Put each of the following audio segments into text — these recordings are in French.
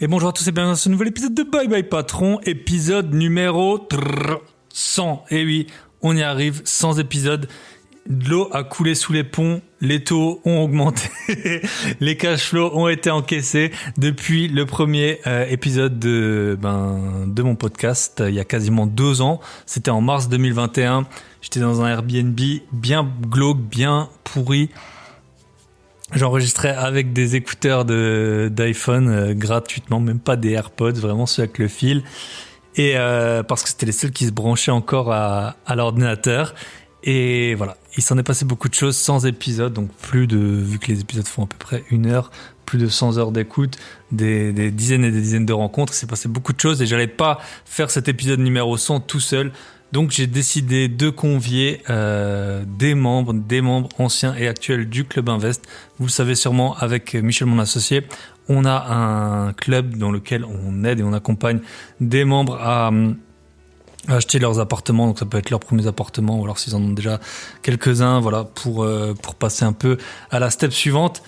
Et bonjour à tous et bienvenue dans ce nouvel épisode de Bye Bye Patron, épisode numéro 100. Et oui, on y arrive, 100 épisodes. De l'eau a coulé sous les ponts, les taux ont augmenté, les cash flows ont été encaissés depuis le premier épisode de mon podcast il y a quasiment 2 ans. C'était en mars 2021. J'étais dans un Airbnb bien glauque, bien pourri. J'enregistrais avec des écouteurs d'iPhone gratuitement, même pas des AirPods, vraiment ceux avec le fil. Et parce que c'était les seuls qui se branchaient encore à l'ordinateur. Et voilà, il s'en est passé beaucoup de choses, 100 épisodes, donc vu que les épisodes font à peu près 1 heure, plus de 100 heures d'écoute, des dizaines et des dizaines de rencontres, il s'est passé beaucoup de choses et j'allais pas faire cet épisode numéro 100 tout seul. Donc j'ai décidé de convier des membres anciens et actuels du Club Invest. Vous le savez sûrement, avec Michel, mon associé, on a un club dans lequel on aide et on accompagne des membres à acheter leurs appartements. Donc ça peut être leurs premiers appartements ou alors s'ils en ont déjà quelques-uns, voilà, pour passer un peu à la step suivante.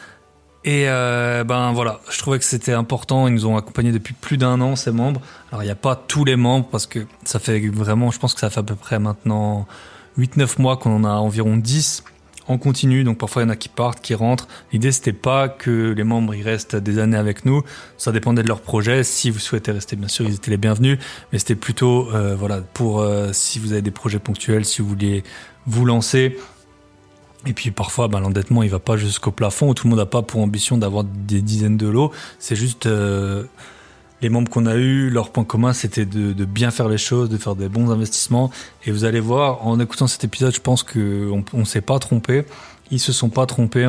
Et voilà, je trouvais que c'était important. Ils nous ont accompagnés depuis plus d'1 an, ces membres. Alors il n'y a pas tous les membres parce que ça fait vraiment, je pense que ça fait à peu près maintenant 8-9 mois qu'on en a environ 10 en continu. Donc parfois il y en a qui partent, qui rentrent. L'idée c'était pas que les membres ils restent des années avec nous. Ça dépendait de leur projet. Si vous souhaitez rester, bien sûr, ils étaient les bienvenus. Mais c'était plutôt pour si vous avez des projets ponctuels, si vous vouliez vous lancer. Et puis parfois, l'endettement, il va pas jusqu'au plafond. Tout le monde n'a pas pour ambition d'avoir des dizaines de lots. C'est juste les membres qu'on a eus, leur point commun, c'était de bien faire les choses, de faire des bons investissements. Et vous allez voir, en écoutant cet épisode, je pense qu'on s'est pas trompé. Ils se sont pas trompés.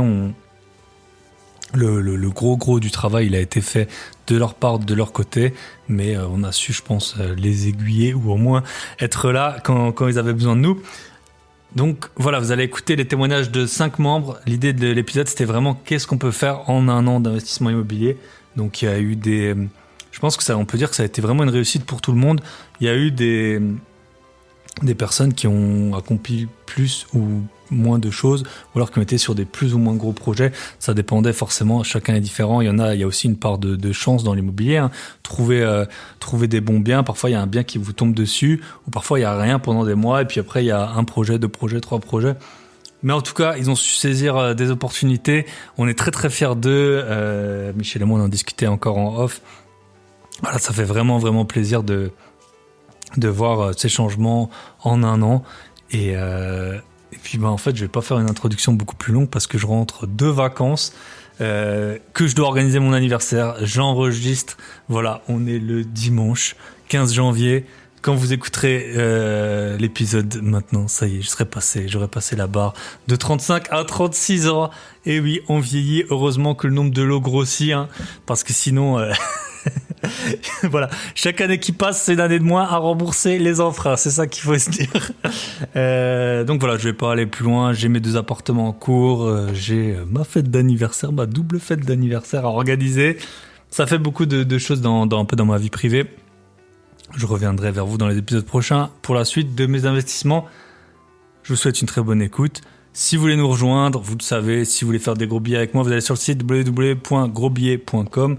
Le gros du travail, il a été fait de leur part, de leur côté. Mais on a su, je pense, les aiguiller ou au moins être là quand ils avaient besoin de nous. Donc voilà, vous allez écouter les témoignages de 5 membres. L'idée de l'épisode, c'était vraiment qu'est-ce qu'on peut faire en 1 an d'investissement immobilier. Donc il y a eu je pense que on peut dire que ça a été vraiment une réussite pour tout le monde. Il y a eu des personnes qui ont accompli plus ou moins de choses, ou alors qui ont été sur des plus ou moins gros projets. Ça dépendait forcément, chacun est différent. Il y a aussi une part de chance dans l'immobilier. Hein. Trouver des bons biens. Parfois, il y a un bien qui vous tombe dessus, ou parfois, il n'y a rien pendant des mois, et puis après, il y a 1 projet, 2 projets, 3 projets. Mais en tout cas, ils ont su saisir des opportunités. On est très, très fiers d'eux. Michel et moi, on en discutait encore en off. Voilà, ça fait vraiment, vraiment plaisir de voir ces changements en 1 an. Et puis en fait je vais pas faire une introduction beaucoup plus longue parce que je rentre de vacances, que je dois organiser mon anniversaire, j'enregistre, voilà, on est le dimanche 15 janvier, quand vous écouterez l'épisode maintenant, ça y est, j'aurais passé la barre de 35 à 36 ans, et oui, on vieillit, heureusement que le nombre de lots grossit, hein, parce que sinon... voilà, chaque année qui passe, c'est une année de moins à rembourser les emprunts, c'est ça qu'il faut se dire. Donc voilà, je vais pas aller plus loin. J'ai mes 2 appartements en cours, j'ai ma fête d'anniversaire, ma double fête d'anniversaire à organiser. Ça fait beaucoup de choses un peu dans ma vie privée. Je reviendrai vers vous dans les épisodes prochains pour la suite de mes investissements. Je vous souhaite une très bonne écoute. Si vous voulez nous rejoindre, vous le savez, si vous voulez faire des gros billets avec moi, vous allez sur le site www.grosbillets.com.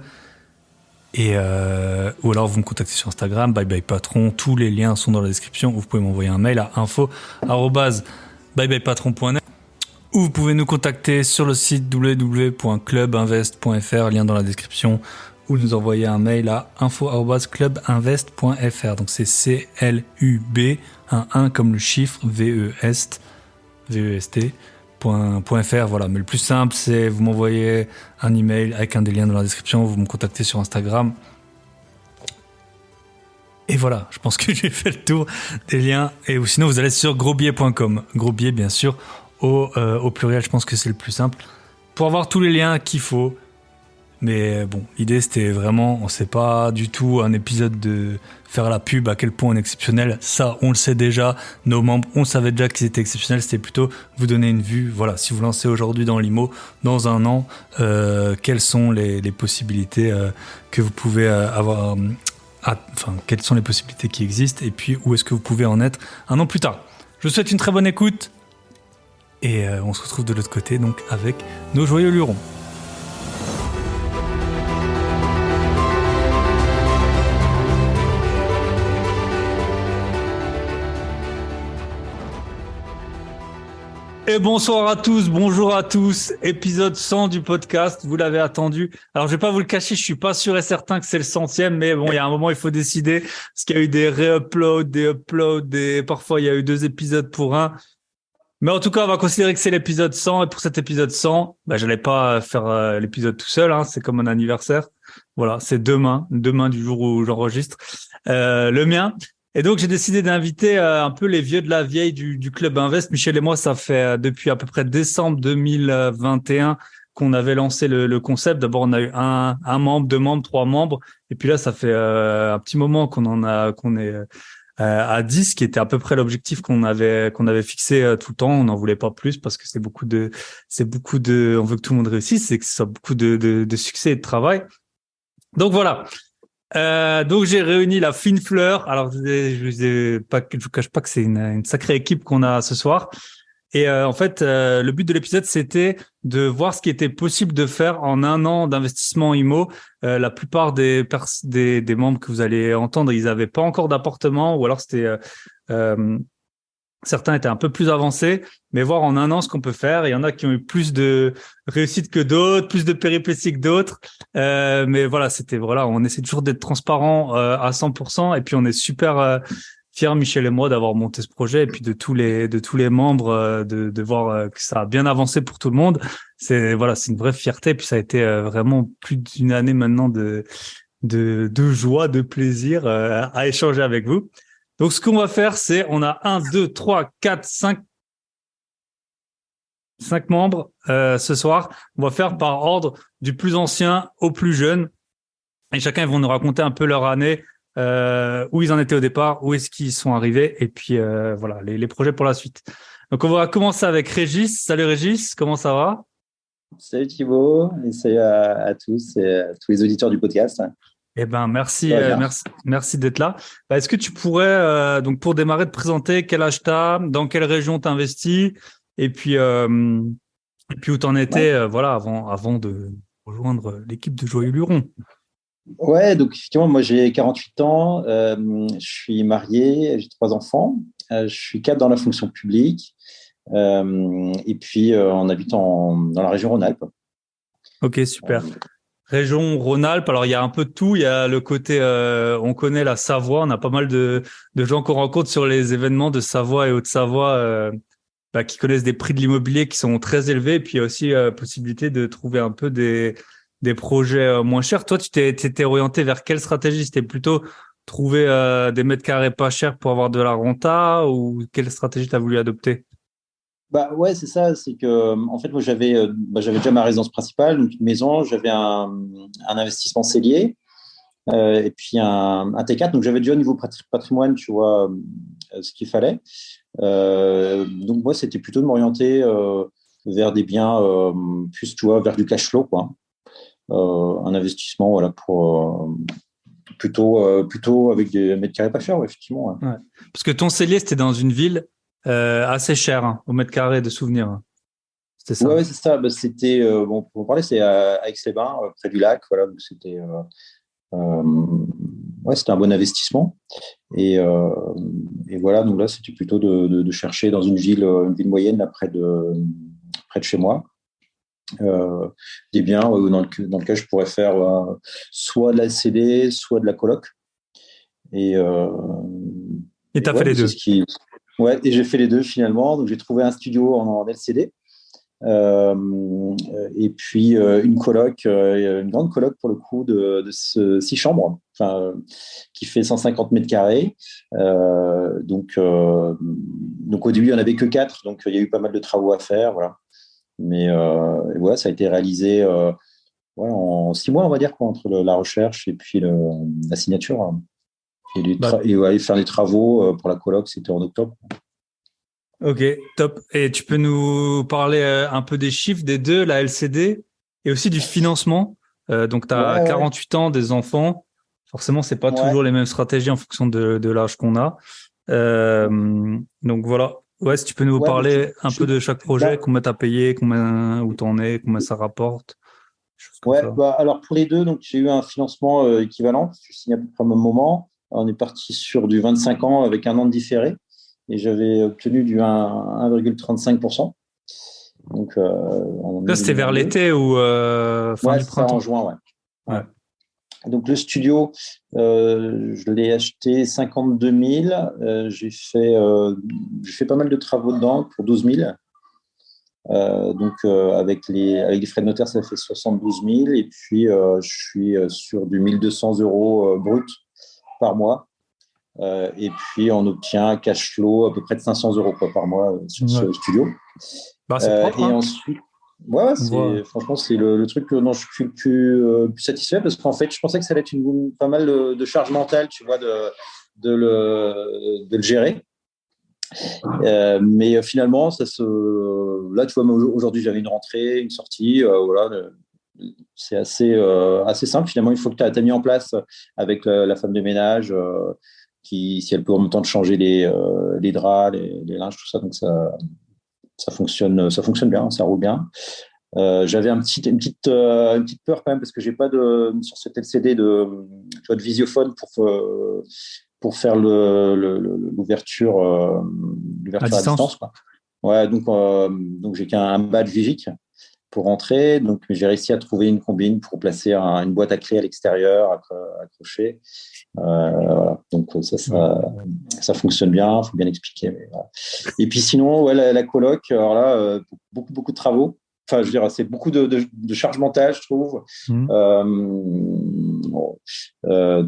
Ou alors vous me contactez sur Instagram, Bye Bye Patron, tous les liens sont dans la description, ou vous pouvez m'envoyer un mail à info@byebyepatron.net, ou vous pouvez nous contacter sur le site www.clubinvest.fr, lien dans la description, ou nous envoyer un mail à info@clubinvest.fr. Donc c'est CLUB, un 1 comme le chiffre, VEST. .fr, voilà. Mais le plus simple, c'est vous m'envoyez un email avec un des liens dans la description, vous me contactez sur Instagram. Et voilà, je pense que j'ai fait le tour des liens. Ou sinon, vous allez sur grosbillets.com. Gros billets, bien sûr, au pluriel, je pense que c'est le plus simple. Pour avoir tous les liens qu'il faut. Mais bon, l'idée c'était vraiment, on sait pas du tout un épisode de faire la pub à quel point on est exceptionnel. Ça, on le sait déjà. Nos membres, on savait déjà qu'ils étaient exceptionnels. C'était plutôt vous donner une vue. Voilà, si vous lancez aujourd'hui dans l'IMO, dans 1 an, quelles sont les possibilités que vous pouvez avoir, quelles sont les possibilités qui existent et puis où est-ce que vous pouvez en être 1 an plus tard. Je vous souhaite une très bonne écoute et on se retrouve de l'autre côté donc avec nos joyeux lurons. Et bonsoir à tous, bonjour à tous, épisode 100 du podcast, vous l'avez attendu. Alors je vais pas vous le cacher, je suis pas sûr et certain que c'est le 100e, mais bon, il y a un moment il faut décider, parce qu'il y a eu des réuploads, des uploads, parfois il y a eu 2 épisodes pour un. Mais en tout cas, on va considérer que c'est l'épisode 100, et pour cet épisode 100, j'allais pas faire l'épisode tout seul, hein, c'est comme mon anniversaire. Voilà, c'est demain du jour où j'enregistre, le mien. Et donc, j'ai décidé d'inviter un peu les vieux de la vieille du Club Invest. Michel et moi, ça fait depuis à peu près décembre 2021 qu'on avait lancé le concept. D'abord, on a eu un membre, 2 membres, 3 membres. Et puis là, ça fait un petit moment qu'on est à 10, qui était à peu près l'objectif qu'on avait fixé tout le temps. On n'en voulait pas plus parce que c'est beaucoup de, on veut que tout le monde réussisse, c'est que ce soit beaucoup de succès et de travail. Donc voilà. Donc j'ai réuni la fine fleur. Alors je vous cache pas que c'est une sacrée équipe qu'on a ce soir. Et en fait, le but de l'épisode, c'était de voir ce qui était possible de faire en un an d'investissement IMO. La plupart des membres que vous allez entendre, ils avaient pas encore d'appartement, ou alors c'était certains étaient un peu plus avancés, mais voir en un an ce qu'on peut faire. Il y en a qui ont eu plus de réussite que d'autres, plus de péripéties que d'autres. Mais voilà, on essaie toujours d'être transparent à 100%. Et puis on est super fiers, Michel et moi, d'avoir monté ce projet, et puis de tous les membres, de voir que ça a bien avancé pour tout le monde. C'est une vraie fierté. Et puis ça a été vraiment plus d'une année maintenant de joie, de plaisir à échanger avec vous. Donc, ce qu'on va faire, c'est, on a 1, 2, 3, 4, 5 membres ce soir. On va faire par ordre du plus ancien au plus jeune. Et chacun, ils vont nous raconter un peu leur année, où ils en étaient au départ, où est-ce qu'ils sont arrivés, et puis voilà, les projets pour la suite. Donc, on va commencer avec Régis. Salut Régis, comment ça va? Salut Thibaut, et salut à tous et à tous les auditeurs du podcast. Eh ben, merci d'être là. Est-ce que tu pourrais, donc pour démarrer, te présenter quel âge t'as, dans quelle région t'investis, et puis où t'en étais, avant de rejoindre l'équipe de Joyeux Luron. Ouais, donc effectivement, moi j'ai 48 ans, je suis marié, j'ai 3 enfants, je suis cadre dans la fonction publique, et puis on habite dans la région Rhône-Alpes. Ok, super. Région Rhône-Alpes, alors il y a un peu de tout. Il y a le côté, on connaît la Savoie, on a pas mal de gens qu'on rencontre sur les événements de Savoie et Haute-Savoie qui connaissent des prix de l'immobilier qui sont très élevés. Et puis il y a aussi possibilité de trouver un peu des projets moins chers. Toi, tu t'étais orienté vers quelle stratégie? C'était plutôt trouver des mètres carrés pas chers pour avoir de la renta, ou quelle stratégie tu as voulu adopter? Bah ouais, c'est ça, c'est que en fait moi j'avais déjà ma résidence principale, donc une maison, j'avais un investissement cellier, et puis un T4, donc j'avais déjà au niveau patrimoine, tu vois, ce qu'il fallait. Donc moi c'était plutôt de m'orienter vers des biens plus, tu vois, vers du cash flow, quoi. Un investissement, voilà, pour plutôt avec des mètres carrés pas chers, ouais, effectivement. Ouais. Ouais. Parce que ton cellier, c'était dans une ville assez chère, hein, au mètre carré de souvenirs, hein. C'était ça. Ouais, c'est ça. Bah, c'était bon, pour en parler, c'est à Aix-les-Bains, près du lac. Voilà, donc c'était un bon investissement. Et, voilà, donc là, c'était plutôt de chercher dans une ville moyenne, là, près de chez moi. Des biens dans lequel je pourrais faire soit de la LCD, soit de la coloc. Et tu as fait les deux. Ouais, et j'ai fait les deux finalement. Donc j'ai trouvé un studio en LCD, et puis une coloc, une grande coloc pour le coup de 6 chambres, qui fait 150 mètres carrés. Donc au début il n'y en avait que 4, donc il y a eu pas mal de travaux à faire, voilà. Mais voilà, ça a été réalisé en 6 mois, on va dire, quoi, entre la recherche et puis la signature, hein. Et faire les travaux pour la coloc, c'était en octobre. Ok, top. Et tu peux nous parler un peu des chiffres des deux, la LCD, et aussi du financement. Donc, tu as 48 ans, des enfants. Forcément, c'est pas toujours les mêmes stratégies en fonction de l'âge qu'on a. Donc voilà. Ouais, si tu peux nous parler un peu de chaque projet, combien tu as payé, où tu en es, combien ça rapporte. Alors pour les deux, donc j'ai eu un financement équivalent. Je signe à peu près au même moment. On est parti sur du 25 ans avec un an de différé, et j'avais obtenu du 1,35%. Donc, Là, c'était vers l'été ou fin du c'est ça, printemps. en juin, ouais. Ouais. Donc, le studio, je l'ai acheté 52 000. J'ai fait pas mal de travaux dedans pour 12 000. Donc, avec les frais de notaire, ça fait 72 000. Et puis, je suis sur du 1 200 euros brut par mois. Et puis, on obtient un cash flow à peu près de 500 euros quoi, par mois sur ce studio. Bah, c'est propre. Et ensuite, ouais, franchement, c'est le truc dont je suis le plus satisfait parce qu'en fait, je pensais que ça allait être pas mal de charge mentale, tu vois, de le gérer. Mais finalement, là, tu vois, aujourd'hui, j'avais une rentrée, une sortie, voilà. C'est assez simple. Finalement, il faut que tu as mis en place avec la femme de ménage, si elle peut en même temps de changer les draps, les linges, tout ça. Donc, ça fonctionne bien, ça roule bien. J'avais une petite peur quand même parce que j'ai pas sur cet LCD de visiophone pour faire l'ouverture à distance quoi. Ouais, donc j'ai qu'un badge Vigic pour rentrer. Donc j'ai réussi à trouver une combine pour placer une boîte à clé à l'extérieur accrochée. Voilà. Donc ça fonctionne bien, faut bien expliquer. Mais, voilà. Et puis sinon, ouais, la coloc, alors là, beaucoup de travaux. Enfin, je veux dire, c'est beaucoup de charge mentale, je trouve.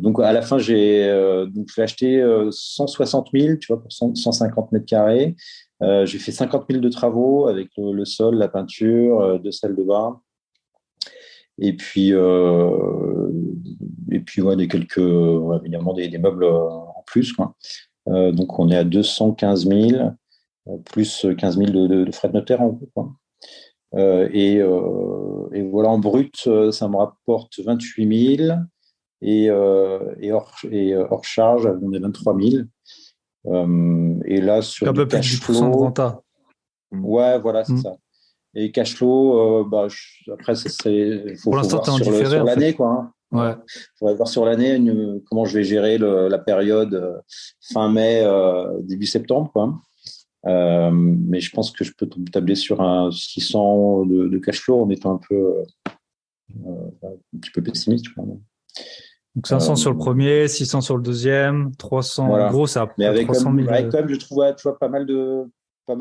Donc à la fin, j'ai acheté 160 000, tu vois, pour 150 mètres carrés. J'ai fait 50 000 de travaux avec le sol, la peinture, 2 salles de bain. Et puis évidemment des meubles en plus, quoi. Donc on est à 215 000 plus 15 000 de frais de notaire en gros, quoi. Et voilà, en brut, ça me rapporte 28 000 et hors charge, on est 23 000. Et là, sur un du peu plus de cash 10% de flow, renta. ouais, voilà, c'est ça. Et cash flow, après, faut Pour l'instant, voir tu es en différé, sur en l'année, fait. quoi. Hein. Ouais. Faudrait voir sur l'année comment je vais gérer la période fin mai, début septembre, quoi. Mais je pense que je peux tabler sur un 600 de cash flow en étant un petit peu pessimiste, je crois. Donc 500 sur le premier, 600 sur le deuxième, 300. Voilà. En gros, c'est à peu Mais près 300 000. avec quand même, je trouve, tu vois, pas mal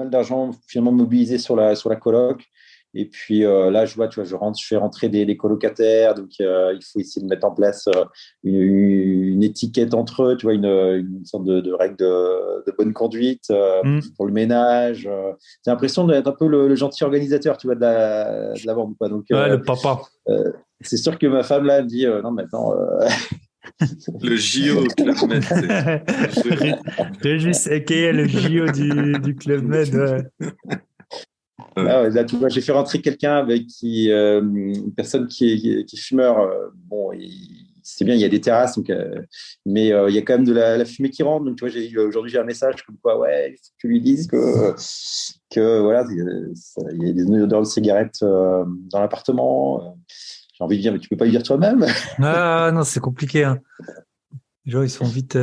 d'argent finalement mobilisé sur la coloc. Et puis là, tu vois, je fais rentrer des colocataires, donc il faut essayer de mettre en place une étiquette entre eux, tu vois, une sorte de règle de bonne conduite pour le ménage. J'ai l'impression d'être un peu le gentil organisateur, tu vois, de la vente, quoi. Donc, Ouais, le papa. c'est sûr que ma femme là, elle dit non, maintenant. Le JO Club Med. Régis, a.k.a. le JO du Club Med. Ouais. Ah ouais, là, tu vois, j'ai fait rentrer quelqu'un avec une personne qui est fumeur. Bon, c'est bien, il y a des terrasses, donc, mais il y a quand même de la fumée qui rentre. Donc, tu vois, aujourd'hui, j'ai un message comme quoi, ouais, il faut que tu lui dises que voilà, il y a des odeurs de cigarettes dans l'appartement. J'ai envie de dire, mais tu peux pas le dire toi-même. Ah non, c'est compliqué. Hein. Les gens, ils sont vite.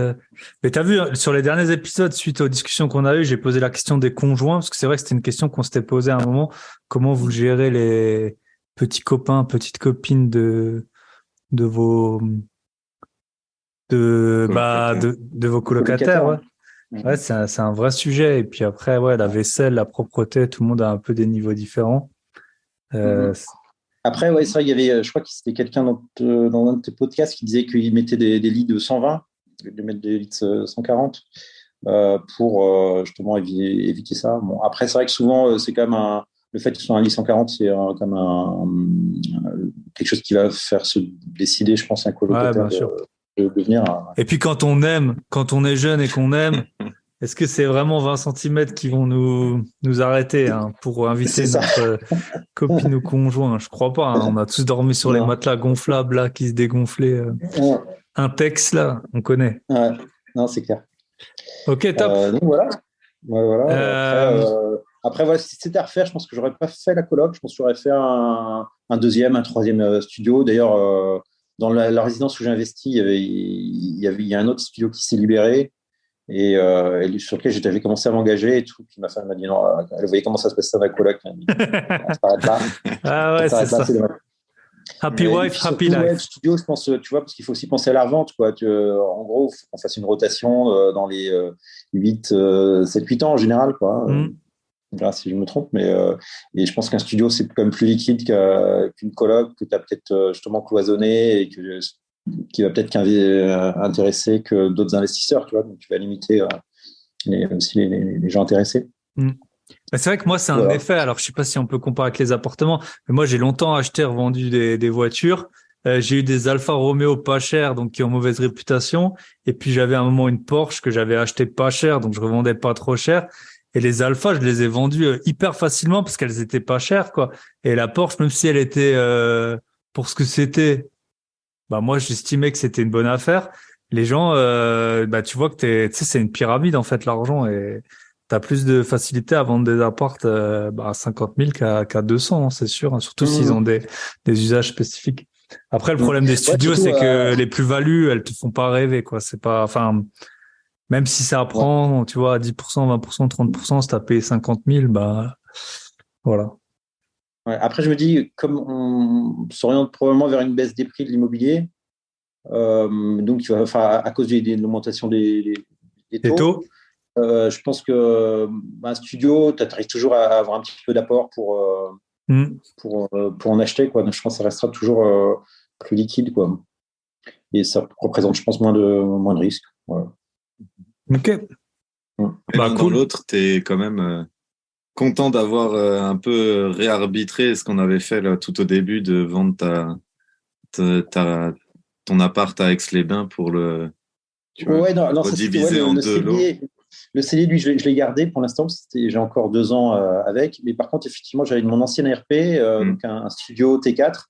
Mais t'as vu, sur les derniers épisodes, suite aux discussions qu'on a eues, j'ai posé la question des conjoints, parce que c'est vrai que c'était une question qu'on s'était posée à un moment. Comment vous gérez les petits copains, petites copines de vos de vos colocataires, ouais. Ouais, c'est un vrai sujet. Et puis après, ouais, la vaisselle, la propreté, tout le monde a un peu des niveaux différents. Après, ouais, c'est vrai, il y avait, je crois que c'était quelqu'un dans un de tes podcasts qui disait qu'il mettait des lits de 120, de mettre des lits de 140 pour justement éviter ça. Bon, après, c'est vrai que souvent, c'est quand même le fait qu'ils soient un lit 140, c'est quand même quelque chose qui va faire se décider, je pense, un colocataire de venir. Et puis quand on est jeune et qu'on aime, est-ce que c'est vraiment 20 cm qui vont nous arrêter pour inviter notre copine ou conjoint? Je crois pas. On a tous dormi sur les matelas gonflables là, qui se dégonflaient. Un texte là, on connaît. Ouais. Non, c'est clair. Ok, top. Donc voilà. Après, voilà, si c'était à refaire, je pense que j'aurais pas fait la coloc. Je pense que j'aurais fait un deuxième, un troisième studio. D'ailleurs, dans la résidence où j'ai investi, il y a un autre studio qui s'est libéré. et sur lequel j'avais commencé à m'engager et tout. Puis ma femme m'a dit non, elle voyait comment ça se passait dans la coloc. Elle m'a dit, on s'arrête là. Ah ouais, c'est ça. Happy Mais wife, happy surtout, life. le studio, je pense, tu vois, parce qu'il faut aussi penser à la revente, quoi. En gros, il faut qu'on fasse une rotation dans les 7-8 ans en général, quoi. Là, si je me trompe, mais et je pense qu'un studio, c'est quand même plus liquide qu'une coloc que tu as peut-être justement cloisonné et qui va peut-être intéresser que d'autres investisseurs, tu vois. Donc, tu vas limiter aussi les gens intéressés. C'est vrai que moi, c'est un effet. Alors, je sais pas si on peut comparer avec les appartements, mais moi, j'ai longtemps acheté et revendu des voitures. J'ai eu des Alfa Romeo pas chères, donc qui ont mauvaise réputation. Et puis, j'avais à un moment une Porsche que j'avais acheté pas cher, donc je revendais pas trop cher. Et les Alpha, je les ai vendues hyper facilement parce qu'elles étaient pas chères, quoi. Et la Porsche, même si elle était pour ce que c'était, bah moi, j'estimais que c'était une bonne affaire. Les gens, bah tu vois que tu sais, c'est une pyramide en fait, l'argent, et t'as plus de facilité à vendre des apparts à 50 000 qu'à 200, hein, c'est sûr, hein, surtout s'ils ont des usages spécifiques. Après, le problème des studios, surtout, c'est que les plus-values, elles te font pas rêver, quoi. C'est pas, enfin, même si ça prend, tu vois, 10%, 20%, 30%, si t'as payé 50 000, bah, voilà. Ouais, après, je me dis, comme on s'oriente probablement vers une baisse des prix de l'immobilier, donc à cause de l'augmentation des taux, je pense que un studio, tu arrives toujours à avoir un petit peu d'apport pour en acheter, quoi. Donc, je pense que ça restera toujours plus liquide, quoi. Et ça représente, je pense, moins de risques. Voilà. Ok. Et l'un dans l'autre, tu es quand même content d'avoir un peu réarbitré ce qu'on avait fait là, tout au début de vendre ton appart à Aix-les-Bains pour le rediviser en deux lots. Le cellier, lui, je l'ai gardé pour l'instant, parce que j'ai encore 2 ans avec. Mais par contre, effectivement, j'avais mon ancienne ARP, donc un studio T4,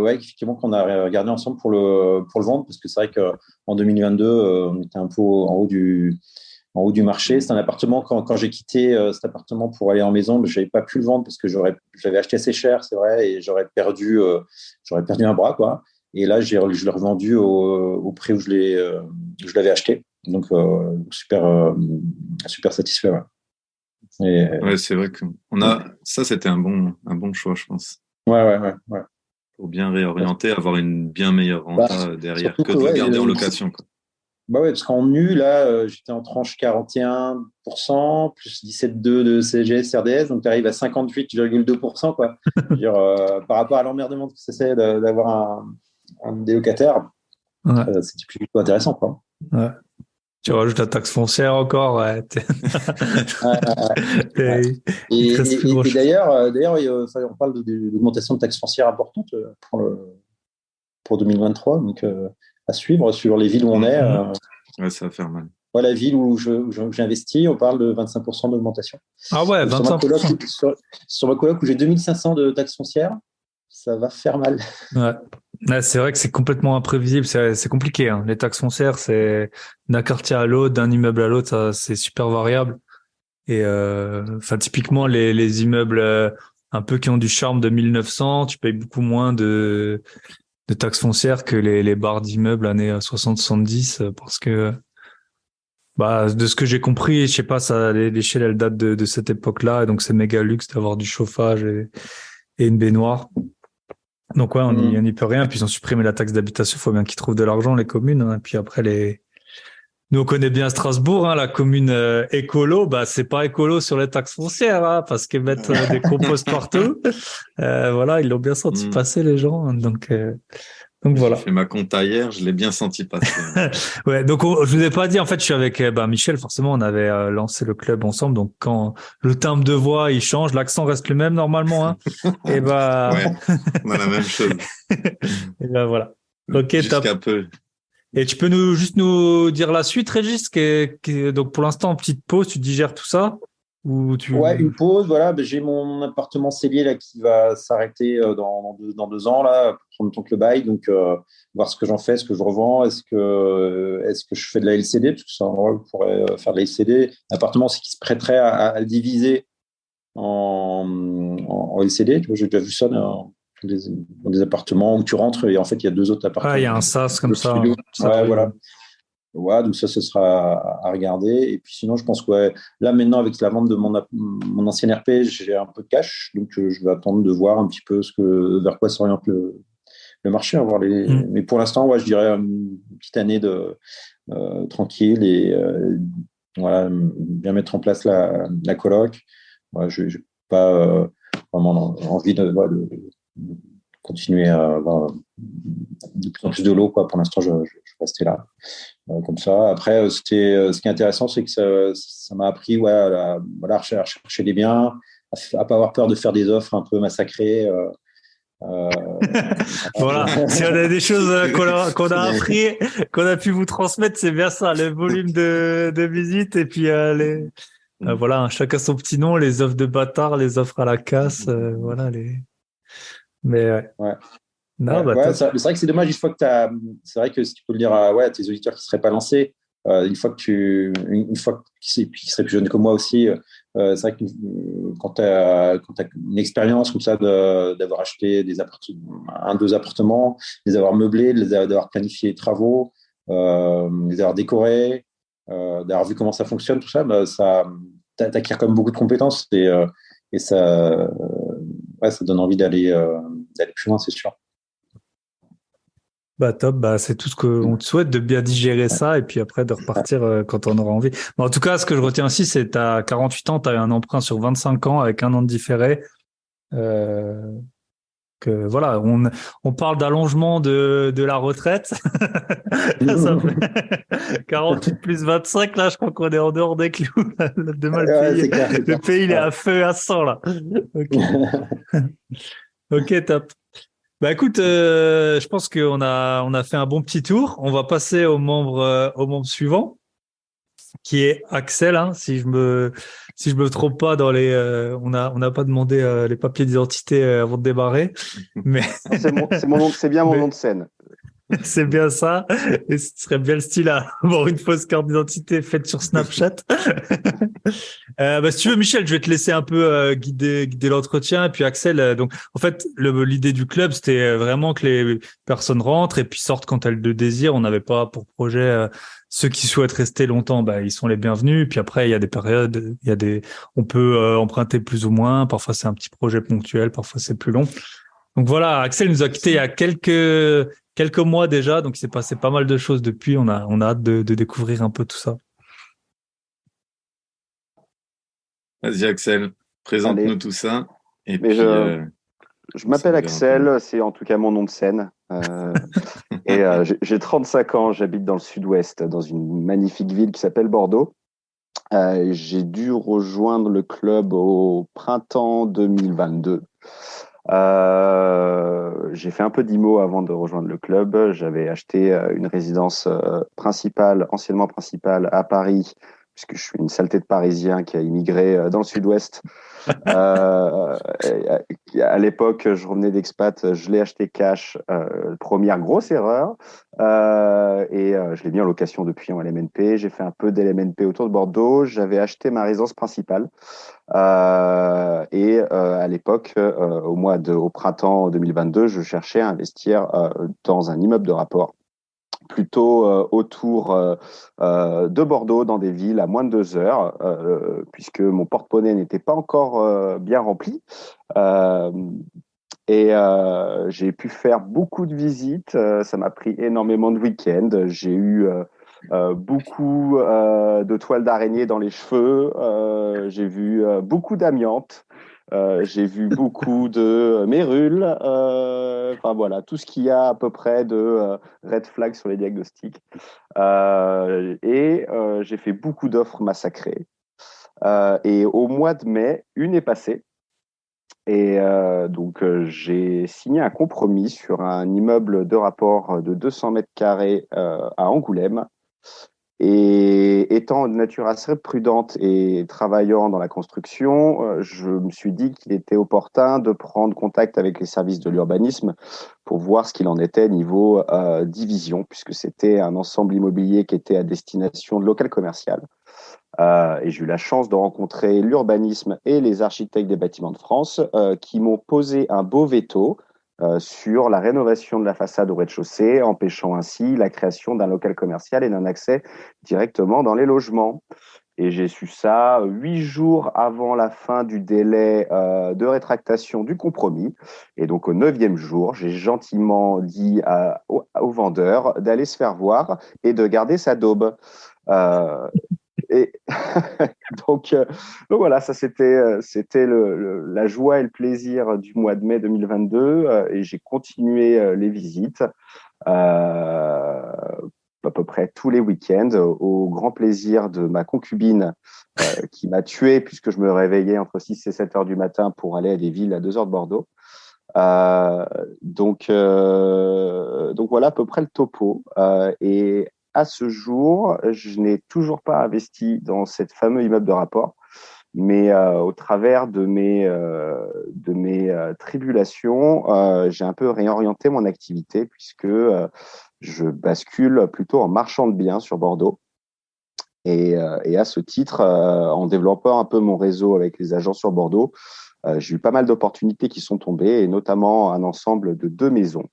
effectivement, qu'on a regardé ensemble pour le vendre, parce que c'est vrai qu'en 2022, on était un peu en haut du marché. C'est un appartement, quand j'ai quitté cet appartement pour aller en maison, je n'avais pas pu le vendre parce que j'avais acheté assez cher, c'est vrai, et j'aurais perdu un bras, quoi. Et là, je l'ai revendu au prix où je l'avais acheté. Donc, super satisfait. Ouais. Ouais, c'est vrai que ça, c'était un bon choix, je pense. Ouais. Pour bien réorienter, avoir une bien meilleure renta derrière que de le garder en location, quoi. Bah ouais, parce qu'en nu, là, j'étais en tranche 41%, plus 17,2 de CSG, CRDS, donc tu arrives à 58,2%, quoi. Je veux dire, par rapport à l'emmerdement que c'est d'avoir un des locataires, c'est plutôt intéressant, quoi. Ouais. Tu rajoutes la taxe foncière encore, ouais. Et d'ailleurs, on parle d'augmentation de taxes foncières importante pour 2023, donc à suivre sur les villes où on est. Ouais, ça va faire mal. La ville où j'ai investi, on parle de 25% d'augmentation. Ah ouais, 25%. Sur ma coloc où j'ai 2500 de taxes foncières, ça va faire mal. Ouais, c'est vrai que c'est complètement imprévisible, c'est compliqué, hein. Les taxes foncières, c'est d'un quartier à l'autre, d'un immeuble à l'autre, ça, c'est super variable. Et typiquement les immeubles un peu qui ont du charme de 1900, tu payes beaucoup moins de taxes foncières que les barres d'immeubles années 60-70, parce que de ce que j'ai compris, je sais pas, ça, l'échelle elle date de cette époque-là, et donc c'est méga luxe d'avoir du chauffage et une baignoire. Donc ouais, on n'y peut rien. Puis ils ont supprimé la taxe d'habitation. Il faut bien qu'ils trouvent de l'argent, les communes, hein. Et puis après, nous on connaît bien Strasbourg, hein, la commune écolo. C'est pas écolo sur les taxes foncières, hein, parce qu'ils mettent des composts partout. Voilà, ils l'ont bien senti passer, les gens. Hein. Donc voilà. J'ai fait ma compta hier, je l'ai bien senti passer. Ouais, donc je vous ai pas dit, en fait, je suis avec Michel, forcément, on avait lancé le club ensemble, donc quand le timbre de voix, il change, l'accent reste le même normalement, hein. Et ouais, on a la même chose. Et voilà. Ok, jusqu'à top. peu. Et tu peux juste nous dire la suite, Régis, donc pour l'instant, en petite pause, tu digères tout ça? Ouais, une pause, voilà. J'ai mon appartement cellier là qui va s'arrêter dans 2 ans là, en même temps que le bail. Donc, voir ce que j'en fais, ce que je revends, est-ce que je fais de la LCD, parce que c'est un endroit où je pourrais faire de la LCD. L'appartement, c'est qui se prêterait à le diviser en LCD. Tu vois, j'ai déjà vu ça dans des appartements où tu rentres et en fait il y a 2 autres appartements. Ah, il y a un sas comme ça. Ouais, voilà. Ouais, donc ça, ce sera à regarder. Et puis sinon, je pense que ouais, là, maintenant, avec la vente de mon ancien RP, j'ai un peu de cash. Donc, je vais attendre de voir un petit peu vers quoi s'oriente le marché. Mais pour l'instant, ouais, je dirais une petite année tranquille et voilà, bien mettre en place la coloc. Ouais, je n'ai pas vraiment envie de continuer à avoir de plus en plus de l'eau. Quoi. Pour l'instant, je vais rester là. Comme ça. Après, ce qui est intéressant, c'est que ça m'a appris voilà, à chercher des biens, à pas avoir peur de faire des offres un peu massacrées. Voilà, si on a des choses qu'on a appris, qu'on a pu vous transmettre, c'est bien ça, le volume de visite et puis voilà, chacun son petit nom, les offres de bâtard, les offres à la casse, voilà Mais Ouais. non, bah Ouais, top. c'est vrai que c'est dommage une fois que c'est vrai que si tu peux le dire à tes auditeurs qui seraient pas lancés, une fois qui seraient plus jeunes que moi aussi, c'est vrai que quand tu as une expérience comme ça d'avoir acheté deux appartements, les avoir meublés, d'avoir planifié les travaux, les avoir décorés, d'avoir vu comment ça fonctionne, tout ça, bah, ça t'acquiert quand même beaucoup de compétences et ouais, ça donne envie d'aller plus loin, c'est sûr. Bah top, bah c'est tout ce qu'on te souhaite, de bien digérer ça et puis après de repartir quand on aura envie. Mais en tout cas, ce que je retiens aussi, c'est t'as 48 ans, t'as eu un emprunt sur 25 ans avec un an de différé. Euh, que voilà, on parle d'allongement de la retraite. Ça fait 48 plus 25, là, je crois qu'on est en dehors des clous. Demain, Ouais, c'est clair, c'est le clair. pays, il est Ouais. à feu et à sang, là. Ok. Ok, top. Bah écoute, je pense qu'on a fait un bon petit tour. On va passer au membre suivant, qui est Axel, hein, si je me trompe pas dans on n'a pas demandé les papiers d'identité avant de démarrer, mais Non, c'est bien mon nom mais de scène. c'est bien ça. Et ce serait bien le style à avoir une fausse carte d'identité faite sur Snapchat. Bah, si tu veux, Michel, je vais te laisser un peu guider l'entretien. Et puis Axel, donc en fait, l'idée du club, c'était vraiment que les personnes rentrent et puis sortent quand elles le désirent. On n'avait pas pour projet ceux qui souhaitent rester longtemps, bah ils sont les bienvenus. Puis après, il y a des périodes, on peut emprunter plus ou moins. Parfois, c'est un petit projet ponctuel, parfois c'est plus long. Donc voilà, Axel nous a quittés il y a quelques mois déjà, donc il s'est passé pas mal de choses depuis. On a hâte de découvrir un peu tout ça. Vas-y, Axel, présente-nous Allez, tout ça. Et mais puis, je on s'en m'appelle verra un peu. Axel, c'est en tout cas mon nom de scène. Et j'ai 35 ans, j'habite dans le sud-ouest, dans une magnifique ville qui s'appelle Bordeaux. J'ai dû rejoindre le club au printemps 2022. J'ai fait un peu d'IMO avant de rejoindre le club. J'avais acheté une résidence anciennement principale à Paris, puisque je suis une saleté de Parisien qui a immigré dans le sud-ouest. À l'époque, je revenais d'expat, je l'ai acheté cash, première grosse erreur, et je l'ai mis en location depuis en LMNP. J'ai fait un peu d'LMNP autour de Bordeaux. J'avais acheté ma résidence principale. À l'époque, au printemps 2022, je cherchais à investir dans un immeuble de rapport, plutôt autour de Bordeaux, dans des villes à moins de 2 heures, puisque mon porte-monnaie n'était pas encore bien rempli. Euh, j'ai pu faire beaucoup de visites. Ça m'a pris énormément de week-ends. J'ai eu beaucoup de toiles d'araignée dans les cheveux. J'ai vu beaucoup d'amiante. J'ai vu beaucoup de mérules. Enfin voilà, tout ce qu'il y a à peu près de red flag sur les diagnostics. J'ai fait beaucoup d'offres massacrées. Et au mois de mai, une est passée. J'ai signé un compromis sur un immeuble de rapport de 200 mètres carrés à Angoulême. Et étant de nature assez prudente et travaillant dans la construction, je me suis dit qu'il était opportun de prendre contact avec les services de l'urbanisme pour voir ce qu'il en était niveau division, puisque c'était un ensemble immobilier qui était à destination de local commercial. Et j'ai eu la chance de rencontrer l'urbanisme et les architectes des bâtiments de France qui m'ont posé un beau veto sur la rénovation de la façade au rez-de-chaussée, empêchant ainsi la création d'un local commercial et d'un accès directement dans les logements. Et j'ai su ça 8 jours avant la fin du délai de rétractation du compromis. Et donc, au 9e jour, j'ai gentiment dit au vendeur d'aller se faire voir et de garder sa daube. Et donc voilà, ça c'était la joie et le plaisir du mois de mai 2022. Et j'ai continué les visites. À peu près tous les week-ends, au grand plaisir de ma concubine qui m'a tué puisque je me réveillais entre 6 et 7 heures du matin pour aller à des villes à 2 heures de Bordeaux. Donc voilà à peu près le topo. Et à ce jour, je n'ai toujours pas investi dans cet fameux immeuble de rapport, mais au travers de mes tribulations, j'ai un peu réorienté mon activité puisque je bascule plutôt en marchand de biens sur Bordeaux. Et à ce titre, en développant un peu mon réseau avec les agents sur Bordeaux, j'ai eu pas mal d'opportunités qui sont tombées, et notamment un ensemble de 2 maisons,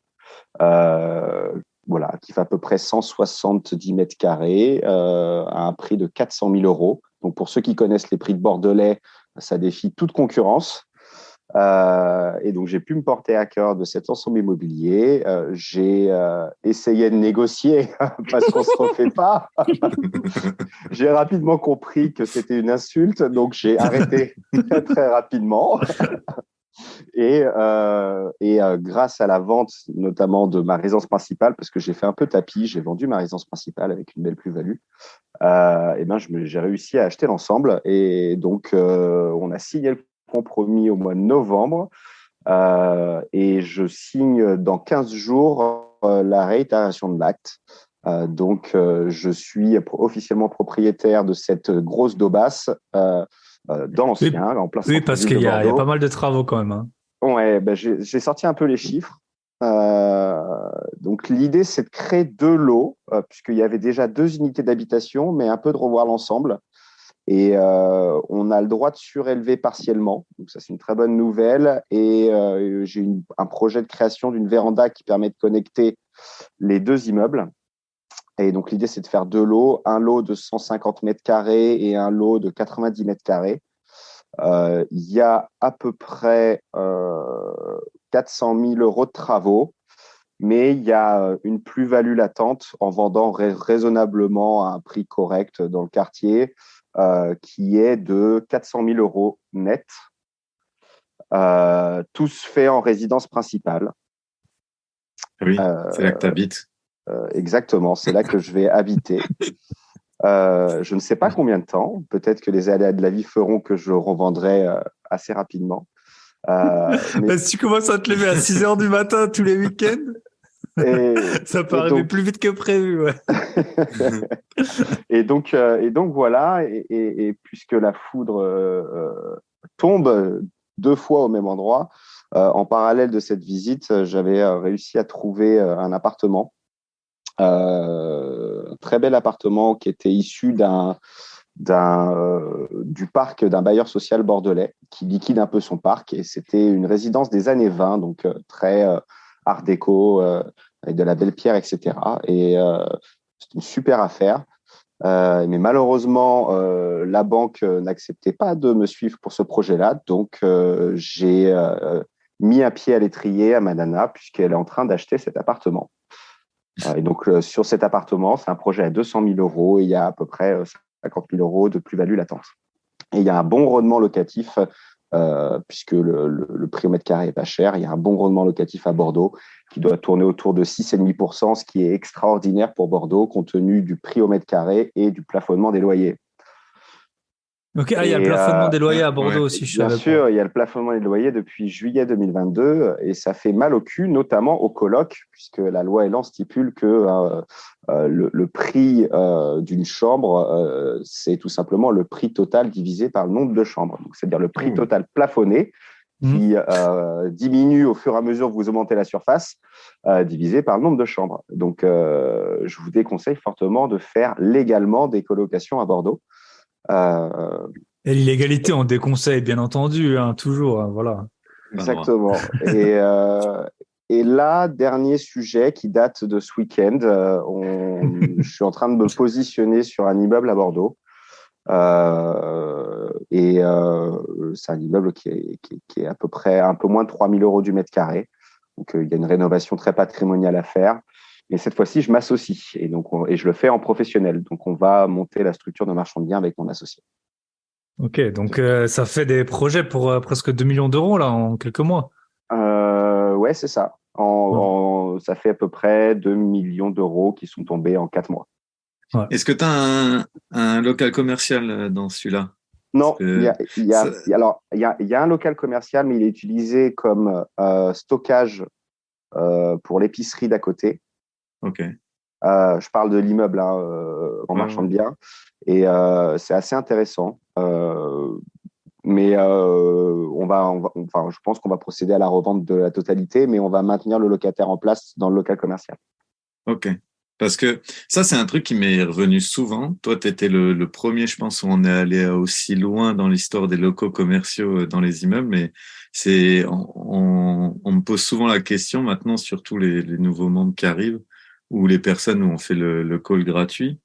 voilà, qui fait à peu près 170 mètres carrés, à un prix de 400 000 euros. Donc, pour ceux qui connaissent les prix de Bordelais, ça défie toute concurrence. Et donc, j'ai pu me porter à cœur de cet ensemble immobilier. J'ai essayé de négocier parce qu'on se refait pas. J'ai rapidement compris que c'était une insulte, donc j'ai arrêté très, très rapidement. Et grâce à la vente, notamment de ma résidence principale, parce que j'ai fait un peu tapis, j'ai vendu ma résidence principale avec une belle plus-value. Et ben, j'ai réussi à acheter l'ensemble. Et donc, on a signé le compromis au mois de novembre. Et je signe dans 15 jours la réitération de l'acte. Donc, je suis officiellement propriétaire de cette grosse daubasse dans l'ancien, en plein centre-ville de Bordeaux. Oui, parce qu'il y a pas mal de travaux quand même. Hein. Ouais, ben j'ai sorti un peu les chiffres. Donc, l'idée, c'est de créer 2 lots, puisqu'il y avait déjà 2 unités d'habitation, mais un peu de revoir l'ensemble. Et on a le droit de surélever partiellement. Donc, ça, c'est une très bonne nouvelle. Et j'ai un projet de création d'une véranda qui permet de connecter les 2 immeubles. Et donc, l'idée, c'est de faire 2 lots, un lot de 150 mètres carrés et un lot de 90 mètres carrés. Il y a à peu près 400 000 euros de travaux, mais il y a une plus-value latente en vendant raisonnablement à un prix correct dans le quartier, qui est de 400 000 euros net, tous faits en résidence principale. Oui, c'est là que tu habites. Exactement, c'est là que je vais habiter. Je ne sais pas combien de temps. Peut-être que les aléas de la vie feront que je revendrai assez rapidement. Mais si tu commences à te lever à 6 heures du matin tous les week-ends, ça peut arriver plus vite que prévu. Ouais. et donc voilà. Et puisque la foudre tombe 2 fois au même endroit, en parallèle de cette visite, j'avais réussi à trouver un appartement. Un très bel appartement qui était issu du parc d'un bailleur social bordelais qui liquide un peu son parc, et c'était une résidence des années 20, donc très art déco, avec de la belle pierre, etc. Et c'était une super affaire. Mais malheureusement, la banque n'acceptait pas de me suivre pour ce projet-là, donc j'ai mis un pied à l'étrier à ma nana puisqu'elle est en train d'acheter cet appartement. Et donc, sur cet appartement, c'est un projet à 200 000 euros et il y a à peu près 50 000 euros de plus-value latente. Et il y a un bon rendement locatif, puisque le prix au mètre carré est pas cher. Il y a un bon rendement locatif à Bordeaux qui doit tourner autour de 6,5%, ce qui est extraordinaire pour Bordeaux, compte tenu du prix au mètre carré et du plafonnement des loyers. Donc, il y a le plafonnement des loyers à Bordeaux aussi, je savais. Bien sûr, il y a le plafonnement des loyers depuis juillet 2022 et ça fait mal au cul, notamment aux colocs, puisque la loi Elan stipule que le prix d'une chambre, c'est tout simplement le prix total divisé par le nombre de chambres. Donc, c'est-à-dire le prix total plafonné qui diminue au fur et à mesure que vous augmentez la surface, divisé par le nombre de chambres. Donc, je vous déconseille fortement de faire légalement des colocations à Bordeaux. Et l'illégalité, on déconseille, bien entendu, hein, toujours, hein, voilà. Exactement. Et là, dernier sujet qui date de ce week-end, je suis en train de me positionner sur un immeuble à Bordeaux. C'est un immeuble qui est à peu près un peu moins de 3 000 euros du mètre carré. Donc, il y a une rénovation très patrimoniale à faire. Et cette fois-ci, je m'associe et je le fais en professionnel. Donc, on va monter la structure de marchand de biens avec mon associé. Ok, donc ça fait des projets pour presque 2 millions d'euros là en quelques mois. Ouais, c'est ça. Ça fait à peu près 2 millions d'euros qui sont tombés en 4 mois. Ouais. Est-ce que tu as un local commercial dans celui-là? Non, il y a un local commercial, mais il est utilisé comme stockage pour l'épicerie d'à côté. Ok. Je parle de l'immeuble en marchand de biens, et c'est assez intéressant. Mais je pense qu'on va procéder à la revente de la totalité, mais on va maintenir le locataire en place dans le local commercial. Ok. Parce que ça, c'est un truc qui m'est revenu souvent. Toi, tu étais le premier, je pense, où on est allé aussi loin dans l'histoire des locaux commerciaux dans les immeubles. Mais on me pose souvent la question maintenant, surtout les nouveaux membres qui arrivent, ou les personnes où on fait le call gratuit.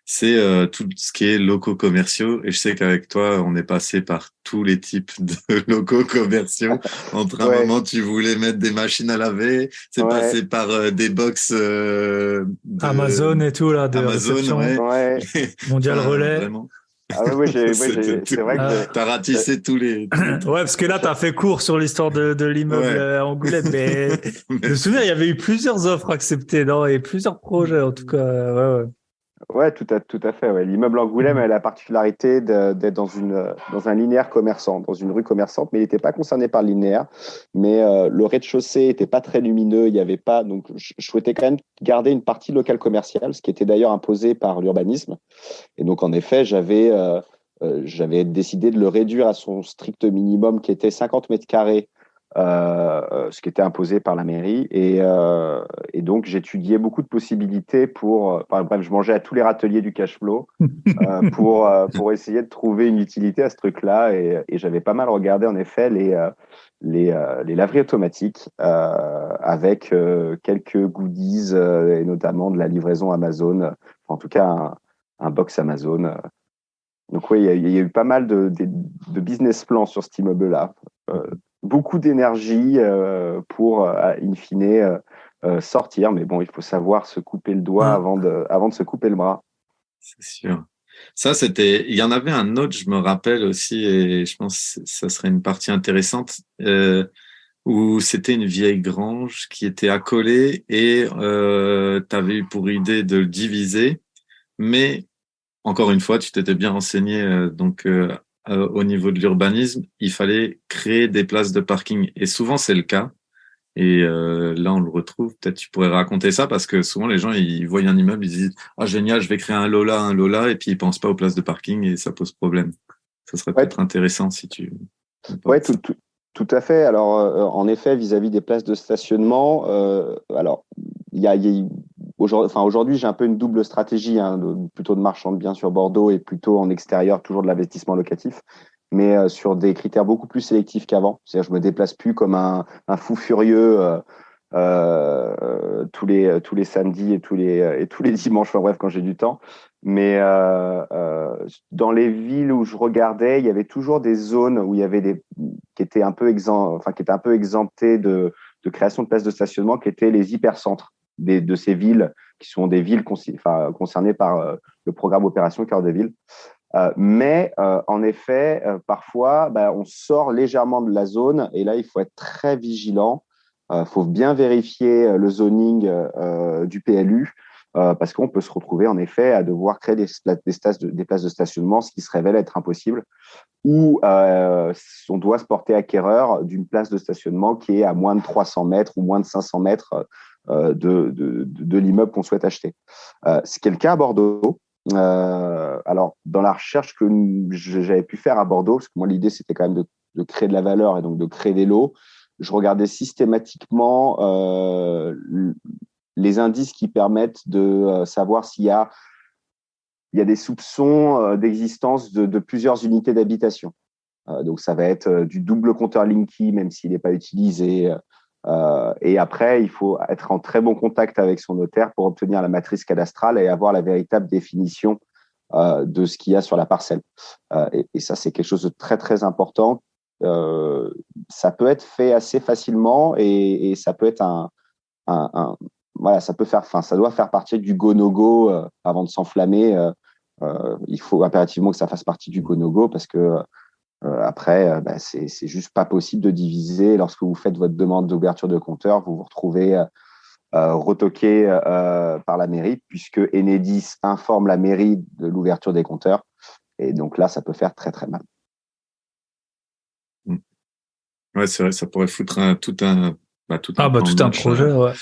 C'est tout ce qui est locaux commerciaux. Et je sais qu'avec toi, on est passé par tous les types de locaux commerciaux. Entre un moment, tu voulais mettre des machines à laver. C'est passé par des box Amazon et tout, là, de Amazon, réception. Mondial Relais. Vraiment. Ah ouais, c'est vrai que t'as ratissé tous les ouais, parce que là, t'as fait court sur l'histoire de l'immeuble à Angoulême, mais je me souviens, il y avait eu plusieurs offres acceptées, non, et plusieurs projets, en tout cas, ouais. Ouais, tout à fait. Ouais. L'immeuble Angoulême a la particularité d'être dans un linéaire commerçant, dans une rue commerçante, mais il n'était pas concerné par le linéaire. Mais le rez-de-chaussée n'était pas très lumineux, il y avait pas. Donc, je souhaitais quand même garder une partie locale commerciale, ce qui était d'ailleurs imposé par l'urbanisme. Et donc, en effet, j'avais décidé de le réduire à son strict minimum, qui était 50 mètres carrés. Ce qui était imposé par la mairie, et donc j'étudiais beaucoup de possibilités bref, je mangeais à tous les râteliers du cash flow pour essayer de trouver une utilité à ce truc-là, et j'avais pas mal regardé en effet les laveries automatiques avec quelques goodies et notamment de la livraison Amazon, en tout cas un box Amazon. Donc oui, il y a eu pas mal de business plans sur cet immeuble-là. Beaucoup d'énergie pour, in fine, sortir. Mais bon, il faut savoir se couper le doigt avant de se couper le bras. C'est sûr. Ça, il y en avait un autre, je me rappelle aussi, et je pense que ça serait une partie intéressante, où c'était une vieille grange qui était accolée et tu avais eu pour idée de le diviser. Mais, encore une fois, tu t'étais bien renseigné, au niveau de l'urbanisme, il fallait créer des places de parking. Et souvent, c'est le cas. Et là, on le retrouve. Peut-être tu pourrais raconter ça parce que souvent, les gens, ils voient un immeuble, ils se disent « Ah, génial, je vais créer un Lola », et puis ils pensent pas aux places de parking et ça pose problème. Ça serait peut-être intéressant si tu... Ouais, tout à fait. Alors, en effet, vis-à-vis des places de stationnement, aujourd'hui, j'ai un peu une double stratégie, plutôt de marchand de biens sur Bordeaux et plutôt en extérieur, toujours de l'investissement locatif, mais sur des critères beaucoup plus sélectifs qu'avant. C'est-à-dire, je me déplace plus comme un fou furieux tous les samedis et tous les dimanches, enfin bref, quand j'ai du temps. Mais dans les villes où je regardais, il y avait toujours des zones où il y avait qui étaient un peu exemptées de création de places de stationnement, qui étaient les hypercentres de ces villes, qui sont des villes concernées par le programme Opération Cœur de Ville. Mais en effet, parfois, on sort légèrement de la zone, et là, il faut être très vigilant. Faut bien vérifier le zoning du PLU, parce qu'on peut se retrouver en effet à devoir créer des places de stationnement, ce qui se révèle être impossible, ou on doit se porter acquéreur d'une place de stationnement qui est à moins de 300 mètres ou moins de 500 mètres de l'immeuble qu'on souhaite acheter. C'est le cas à Bordeaux. Alors, dans la recherche que j'avais pu faire à Bordeaux, parce que moi, l'idée, c'était quand même de créer de la valeur et donc de créer des lots, je regardais systématiquement les indices qui permettent de savoir s'il y a des soupçons d'existence de plusieurs unités d'habitation. Donc, ça va être du double compteur Linky, même s'il n'est pas utilisé. Et après, il faut être en très bon contact avec son notaire pour obtenir la matrice cadastrale et avoir la véritable définition de ce qu'il y a sur la parcelle. Et ça, c'est quelque chose de très, très important. Ça peut être fait assez facilement et ça peut être voilà, ça doit faire partie du go-no-go avant de s'enflammer. Il faut impérativement que ça fasse partie du go-no-go parce que après, c'est juste pas possible de diviser. Lorsque vous faites votre demande d'ouverture de compteur, vous vous retrouvez retoqué par la mairie puisque Enedis informe la mairie de l'ouverture des compteurs. Et donc là, ça peut faire très, très mal. Ouais, c'est vrai, ça pourrait foutre tout un tout un projet, ouais.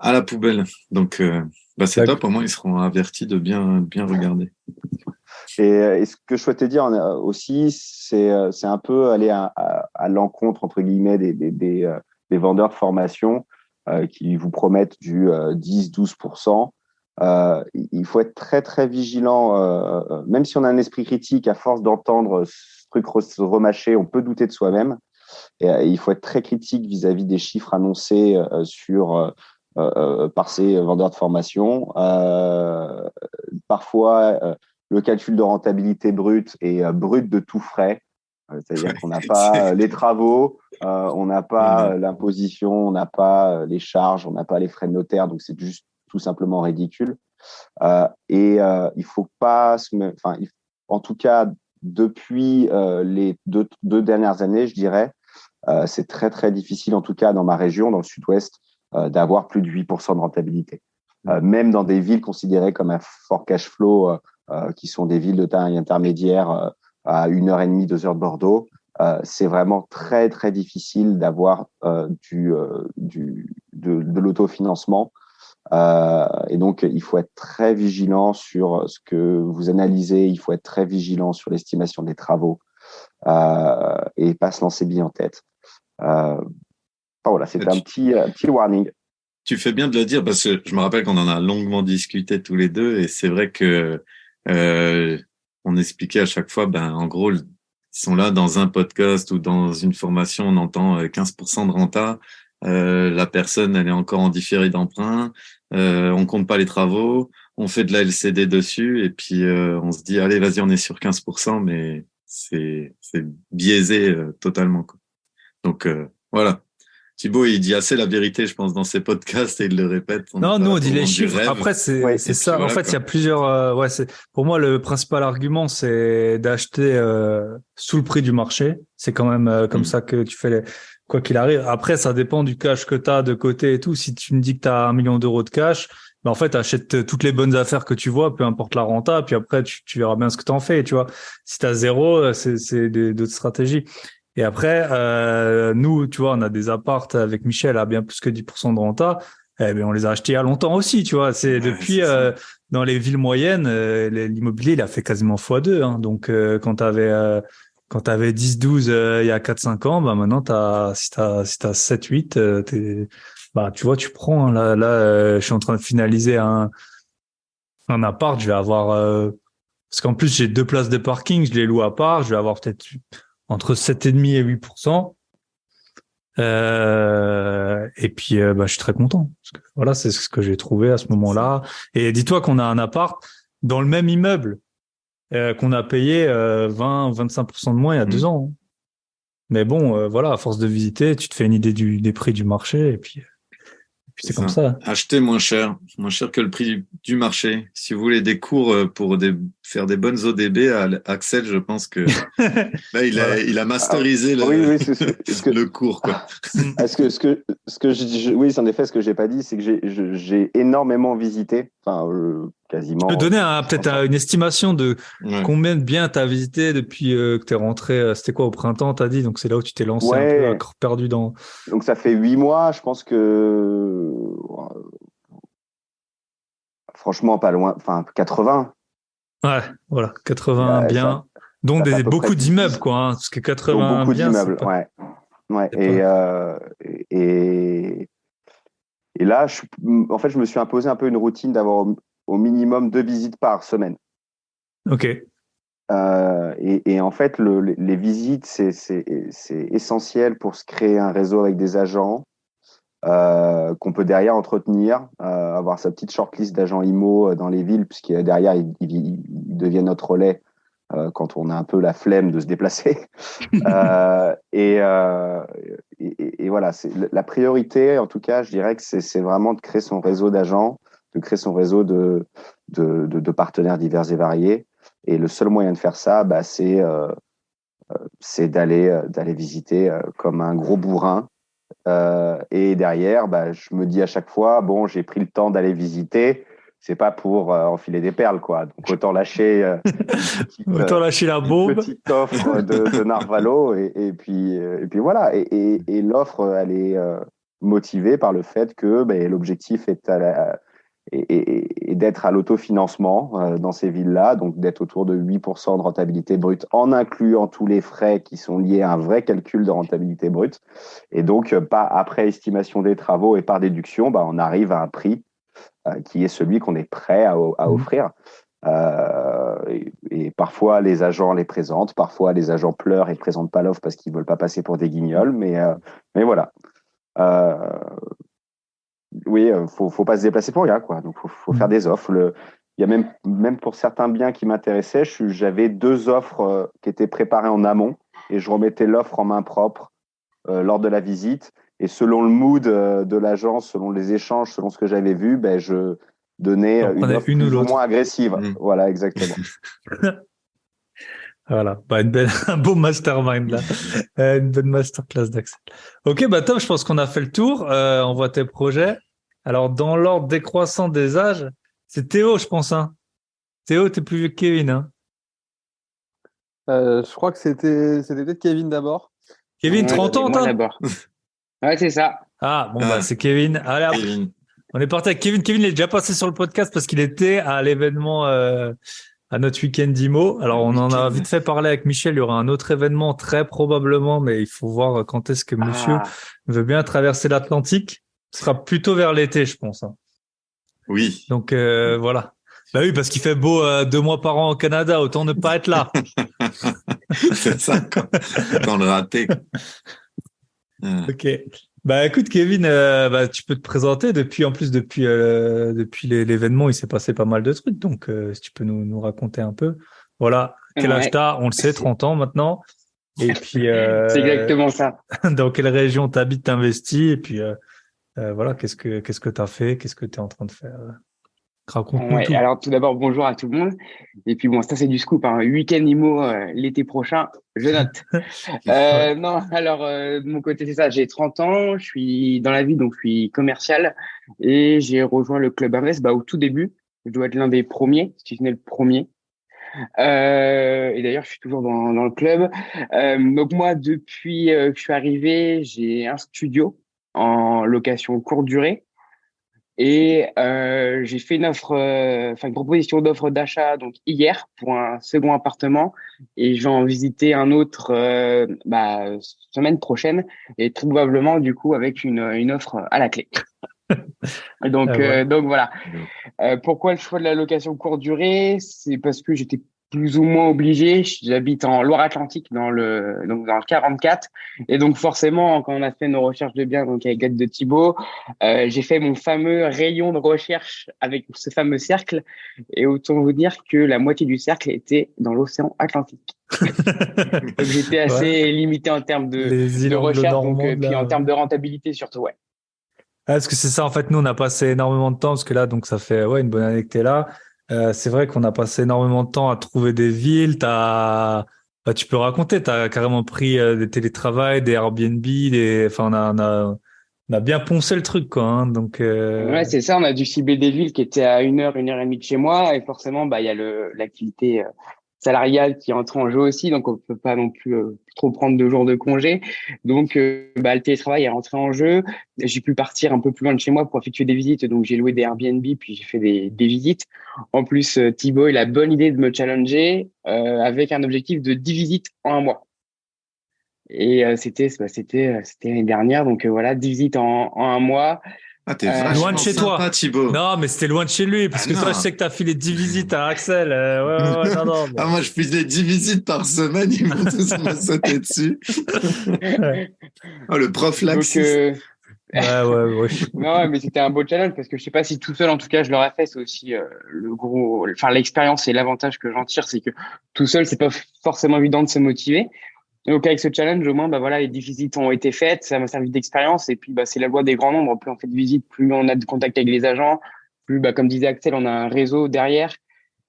À la poubelle. Donc, c'est top. Au moins, ils seront avertis de bien regarder. Et ce que je souhaitais dire aussi, c'est un peu aller à l'encontre, entre guillemets, des vendeurs de formation qui vous promettent du 10-12%. Il faut être très, très vigilant. Même si on a un esprit critique, à force d'entendre ce truc se remâcher, on peut douter de soi-même. Et il faut être très critique vis-à-vis des chiffres annoncés par ces vendeurs de formation. Parfois, le calcul de rentabilité brute est brut de tout frais. C'est-à-dire qu'on n'a pas les travaux, on n'a pas l'imposition, on n'a pas les charges, on n'a pas les frais de notaire. Donc, c'est juste tout simplement ridicule. Il faut pas en tout cas, depuis les deux dernières années, je dirais, c'est très, très difficile, en tout cas dans ma région, dans le sud-ouest, d'avoir plus de 8% de rentabilité. Même dans des villes considérées comme un fort cash flow, qui sont des villes de taille intermédiaire à 1h30, 2 heures de Bordeaux, c'est vraiment très, très difficile d'avoir de l'autofinancement. Et donc, il faut être très vigilant sur ce que vous analysez, il faut être très vigilant sur l'estimation des travaux et pas se lancer bien en tête. Voilà, c'était un petit warning. Tu fais bien de le dire parce que je me rappelle qu'on en a longuement discuté tous les deux et c'est vrai que on expliquait à chaque fois, en gros, ils sont là dans un podcast ou dans une formation, on entend 15% de renta, la personne elle est encore en différé d'emprunt, on compte pas les travaux, on fait de la LCD dessus et puis on se dit allez vas-y on est sur 15%, mais c'est biaisé totalement quoi. Donc voilà. Thibaut, il dit assez la vérité, je pense, dans ses podcasts et il le répète. Non, nous, on dit les chiffres. Après, c'est ça. Voilà, en fait, il y a plusieurs. Pour moi, le principal argument, c'est d'acheter sous le prix du marché. C'est quand même comme ça que tu fais quoi qu'il arrive. Après, ça dépend du cash que tu as de côté et tout. Si tu me dis que tu as 1 million d'euros de cash, en fait, achète toutes les bonnes affaires que tu vois, peu importe la renta. Puis après, tu verras bien ce que tu en fais. Tu vois, si tu as zéro, c'est d'autres stratégies. Et après, nous, tu vois, on a des apparts avec Michel à bien plus que 10% de renta. On les a achetés il y a longtemps aussi, tu vois. Depuis dans les villes moyennes, l'immobilier, il a fait quasiment x2. Hein. Donc, quand t'avais 10-12 il y a 4-5 ans, maintenant, si t'as 7-8, tu vois, tu prends. Hein. Là, je suis en train de finaliser un appart. Je vais avoir... parce qu'en plus, j'ai 2 places de parking. Je les loue à part. Je vais avoir peut-être entre 7,5 et 8%. Et puis, je suis très content. Parce que, voilà, c'est ce que j'ai trouvé à ce moment-là. Et dis-toi qu'on a un appart dans le même immeuble qu'on a payé 20-25% de moins il y a 2 ans. Mais bon, voilà, à force de visiter, tu te fais une idée des prix du marché. Et puis c'est comme ça. Achetez moins cher que le prix du marché. Si vous voulez des cours pour faire des bonnes ODB, Axel, je pense que là, il a masterisé le cours, quoi. Oui, en effet, ce que j'ai pas dit, c'est que j'ai énormément visité, quasiment. Tu peux donner peut-être une estimation de combien de biens tu as visité depuis que tu es rentré, c'était quoi, au printemps, tu as dit, donc c'est là où tu t'es lancé un peu perdu dans... Donc ça fait 8 mois, je pense que franchement pas loin, 80. Ouais, voilà, 80 biens, dont beaucoup d'immeubles, quoi, hein, parce que 80 beaucoup biens, d'immeubles, ouais. Et là, en fait, je me suis imposé un peu une routine d'avoir au minimum 2 visites par semaine. Ok. Et en fait, les visites, c'est essentiel pour se créer un réseau avec des agents. qu'on peut derrière entretenir, avoir sa petite shortlist d'agents IMO dans les villes, puisque derrière, ils deviennent notre relais quand on a un peu la flemme de se déplacer. Et voilà, la priorité, en tout cas, je dirais que c'est vraiment de créer son réseau d'agents, de créer son réseau de partenaires divers et variés. Et le seul moyen de faire ça, c'est d'aller visiter comme un gros bourrin. Et derrière, je me dis à chaque fois, bon, j'ai pris le temps d'aller visiter. C'est pas pour enfiler des perles, quoi. Donc autant lâcher autant lâcher la bombe, petite offre de Narvalo et puis voilà. Et l'offre, elle est motivée par le fait que l'objectif est d'être à l'autofinancement dans ces villes-là, donc d'être autour de 8% de rentabilité brute en incluant tous les frais qui sont liés à un vrai calcul de rentabilité brute. Et donc, pas après estimation des travaux et par déduction, on arrive à un prix qui est celui qu'on est prêt à offrir. Et parfois, les agents les présentent, parfois, les agents pleurent et ne présentent pas l'offre parce qu'ils ne veulent pas passer pour des guignols, mais voilà. Oui, faut pas se déplacer pour rien, quoi. Donc, faut faire des offres. Il y a même pour certains biens qui m'intéressaient, j'avais 2 offres qui étaient préparées en amont et je remettais l'offre en main propre lors de la visite. Et selon le mood de l'agence, selon les échanges, selon ce que j'avais vu, je donnais une offre plus ou moins agressive. Voilà, exactement. Voilà, un beau mastermind là, une bonne masterclass d'Axel. Ok, Tom, je pense qu'on a fait le tour. On voit tes projets. Alors, dans l'ordre décroissant des âges, c'est Théo, je pense. Hein. Théo, t'es plus vieux que Kevin. Hein. Je crois que c'était peut-être Kevin d'abord. Kevin, 30 ans, moi d'abord. Ouais, c'est ça. Ah, bon, c'est Kevin. Allez, Kevin. On est parti avec Kevin. Kevin, il est déjà passé sur le podcast parce qu'il était à l'événement, à notre week-end d'IMO. Alors, on en a vite fait parler avec Michel. Il y aura un autre événement très probablement, mais il faut voir quand est-ce que monsieur veut bien traverser l'Atlantique. Ce sera plutôt vers l'été, je pense. Hein. Oui. Donc, voilà. Bah oui, parce qu'il fait beau 2 mois par an au Canada. Autant ne pas être là. C'est ça, quand le raté. Ok. Bah écoute Kevin, tu peux te présenter depuis l'événement, il s'est passé pas mal de trucs, donc si tu peux nous raconter un peu. Voilà, quel âge t'as? On le sait, 30 ans maintenant. Et puis c'est exactement ça. Dans quelle région t'habites, t'investis, et puis voilà, qu'est-ce que t'as fait, qu'est-ce que t'es en train de faire? Raconte-nous tout. Alors tout d'abord, bonjour à tout le monde. Et puis bon, ça c'est du scoop, hein. Week-end IMO l'été prochain, je note. Non, alors de mon côté c'est ça, j'ai 30 ans, je suis dans la vie, donc je suis commercial et j'ai rejoint le club Invest au tout début. Je dois être l'un des premiers, si ce n'est le premier. Et d'ailleurs, je suis toujours dans le club. Donc moi, depuis que je suis arrivé, j'ai un studio en location courte durée. Et j'ai fait une proposition d'offre d'achat donc hier pour un second appartement et je vais en visiter un autre semaine prochaine et très probablement du coup avec une offre à la clé. Donc voilà. Pourquoi le choix de la location courte durée? C'est parce que j'étais plus ou moins obligé. J'habite en Loire-Atlantique dans le 44 et donc forcément quand on a fait nos recherches de biens donc avec l'aide de Thibaut, j'ai fait mon fameux rayon de recherche avec ce fameux cercle et autant vous dire que la moitié du cercle était dans l'océan Atlantique. Donc j'étais assez limité en termes de recherche donc puis en termes de rentabilité surtout parce que c'est ça en fait, nous on a passé énormément de temps parce que là donc ça fait une bonne année que t'es là. C'est vrai qu'on a passé énormément de temps à trouver des villes. Tu peux raconter, t'as carrément pris des télétravail, des Airbnb, on a bien poncé le truc, quoi. Hein, donc. Ouais, c'est ça. On a dû cibler des villes qui étaient à 1 heure et demie de chez moi, et forcément, il y a l'activité salariale qui entre en jeu aussi, donc on peut pas non plus trop prendre 2 jours de congé. Donc, le télétravail est rentré en jeu. J'ai pu partir un peu plus loin de chez moi pour effectuer des visites, donc j'ai loué des Airbnb, puis j'ai fait des visites. En plus, Thibaut, il a la bonne idée de me challenger avec un objectif de 10 visites en 1 mois. Et c'était l'année dernière, donc voilà, 10 visites en 1 mois. Ah, t'es vachement loin de chez sympa, toi, Thibaut. Non, mais c'était loin de chez lui, parce que toi, je sais que t'as filé 10 visites à Axel. Non. Mais... Ah, moi, je faisais 10 visites par semaine, ils m'ont tous me sauté dessus. Oh, le prof laxiste. Ouais. Non, mais c'était un beau challenge parce que je sais pas si tout seul, en tout cas, je l'aurais fait. C'est aussi l'expérience et l'avantage que j'en tire, c'est que tout seul, c'est pas forcément évident de se motiver. Donc avec ce challenge, au moins, bah voilà, les visites ont été faites, ça m'a servi d'expérience. Et puis, bah c'est la loi des grands nombres. Plus on fait de visites, plus on a de contact avec les agents, plus, bah comme disait Axel, on a un réseau derrière.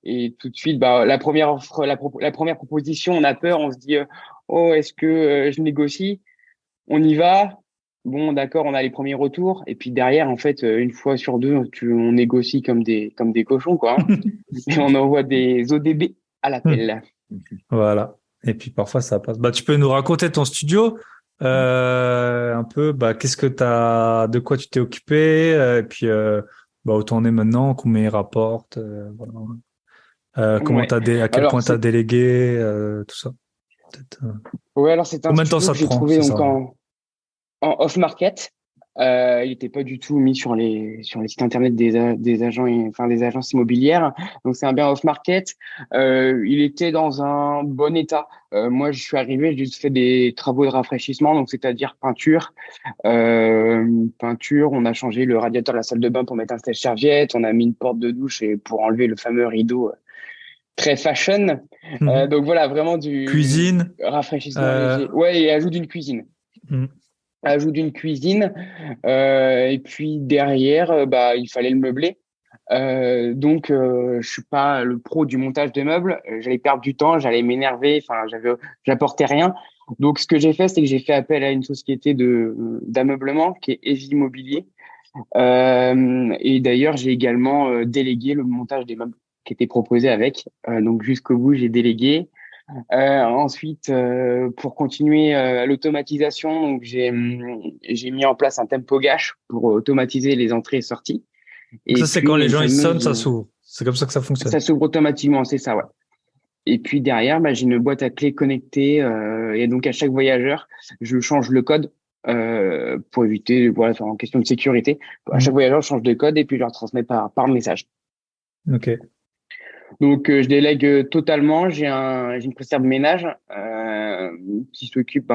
Et tout de suite, bah la première offre, la première proposition, on a peur, on se dit, oh, est-ce que je négocie? On y va. Bon, d'accord, on a les premiers retours. Et puis derrière, en fait, une fois sur deux, on négocie comme des cochons, quoi. Hein. Et on envoie des ODB à l'appel. Voilà. Et puis parfois ça passe. Bah, tu peux nous raconter ton studio, un peu, bah, de quoi tu t'es occupé, et puis, bah, où t'en es maintenant, combien il rapporte, voilà. Ouais. À quel Alors, point t'as délégué, tout ça. Peut-être, ouais, alors c'est un combien de temps studio ça que te j'ai prend, trouvé c'est donc ça? en off-market. Il n'était pas du tout mis sur les sites internet des agents, enfin des agences immobilières. Donc c'est un bien off-market. Il était dans un bon état. Moi, je suis arrivé, j'ai juste fait des travaux de rafraîchissement, donc c'est-à-dire peinture. Peinture. On a changé le radiateur de la salle de bain pour mettre un sèche-serviette. On a mis une porte de douche et pour enlever le fameux rideau très fashion. Mhm. Donc voilà, vraiment du Cuisine, rafraîchissement euh, léger. Ouais, et ajout d'une cuisine. mhm. Ajout d'une cuisine. Et puis derrière, bah, il fallait le meubler. Donc, je suis pas le pro du montage de meubles. J'allais perdre du temps, j'allais m'énerver. Enfin, j'apportais rien. Donc, ce que j'ai fait, c'est que j'ai fait appel à une société d'ameublement qui est Evie Immobilier. Et d'ailleurs, j'ai également délégué le montage des meubles qui était proposé avec. Donc, jusqu'au bout, j'ai délégué. Ensuite, pour continuer l'automatisation, donc j'ai mis en place un tempo gâche pour automatiser les entrées et sorties. Et Ça, c'est puis quand il y a les une gens ils sonnent, fameuse, ça s'ouvre. C'est comme ça que ça fonctionne. ça s'ouvre automatiquement, c'est ça, ouais. Et puis derrière, bah, j'ai une boîte à clés connectée et donc à chaque voyageur, je change le code pour éviter, voilà, enfin, en question de sécurité. À chaque Mhm. voyageur, je change de code et puis je leur transmets par message. Ok. Donc, je délègue totalement. J'ai une prestataire de ménage qui s'occupe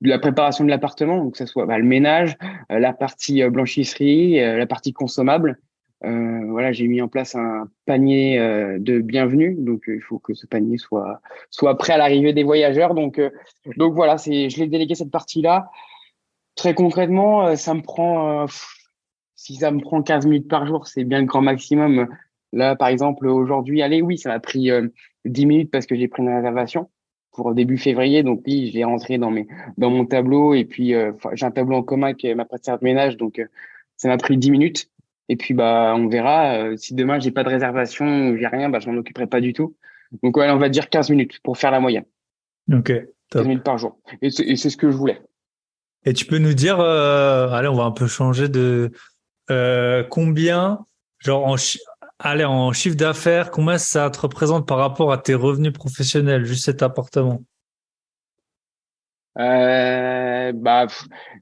de la préparation de l'appartement, donc que ce soit le ménage, la partie blanchisserie, la partie consommable. Voilà, j'ai mis en place un panier de bienvenue, donc il faut que ce panier soit prêt à l'arrivée des voyageurs. Donc voilà, je l'ai délégué cette partie-là. Très concrètement, si ça me prend 15 minutes par jour, c'est bien le grand maximum. Là, par exemple, aujourd'hui, allez, oui, ça m'a pris 10 minutes parce que j'ai pris une réservation pour début février. Donc oui, je l'ai rentré dans mon tableau. Et puis, j'ai un tableau en commun avec ma prestataire de ménage. Donc, ça m'a pris 10 minutes. Et puis, bah, on verra. Si demain, j'ai pas de réservation ou j'ai rien, bah, je m'en occuperai pas du tout. Donc, ouais, on va dire 15 minutes pour faire la moyenne. Ok. 15 Top. minutes par jour. Et c'est ce que je voulais. Et tu peux nous dire, allez, on va un peu changer de combien, genre allez, en chiffre d'affaires, combien ça te représente par rapport à tes revenus professionnels, juste cet appartement?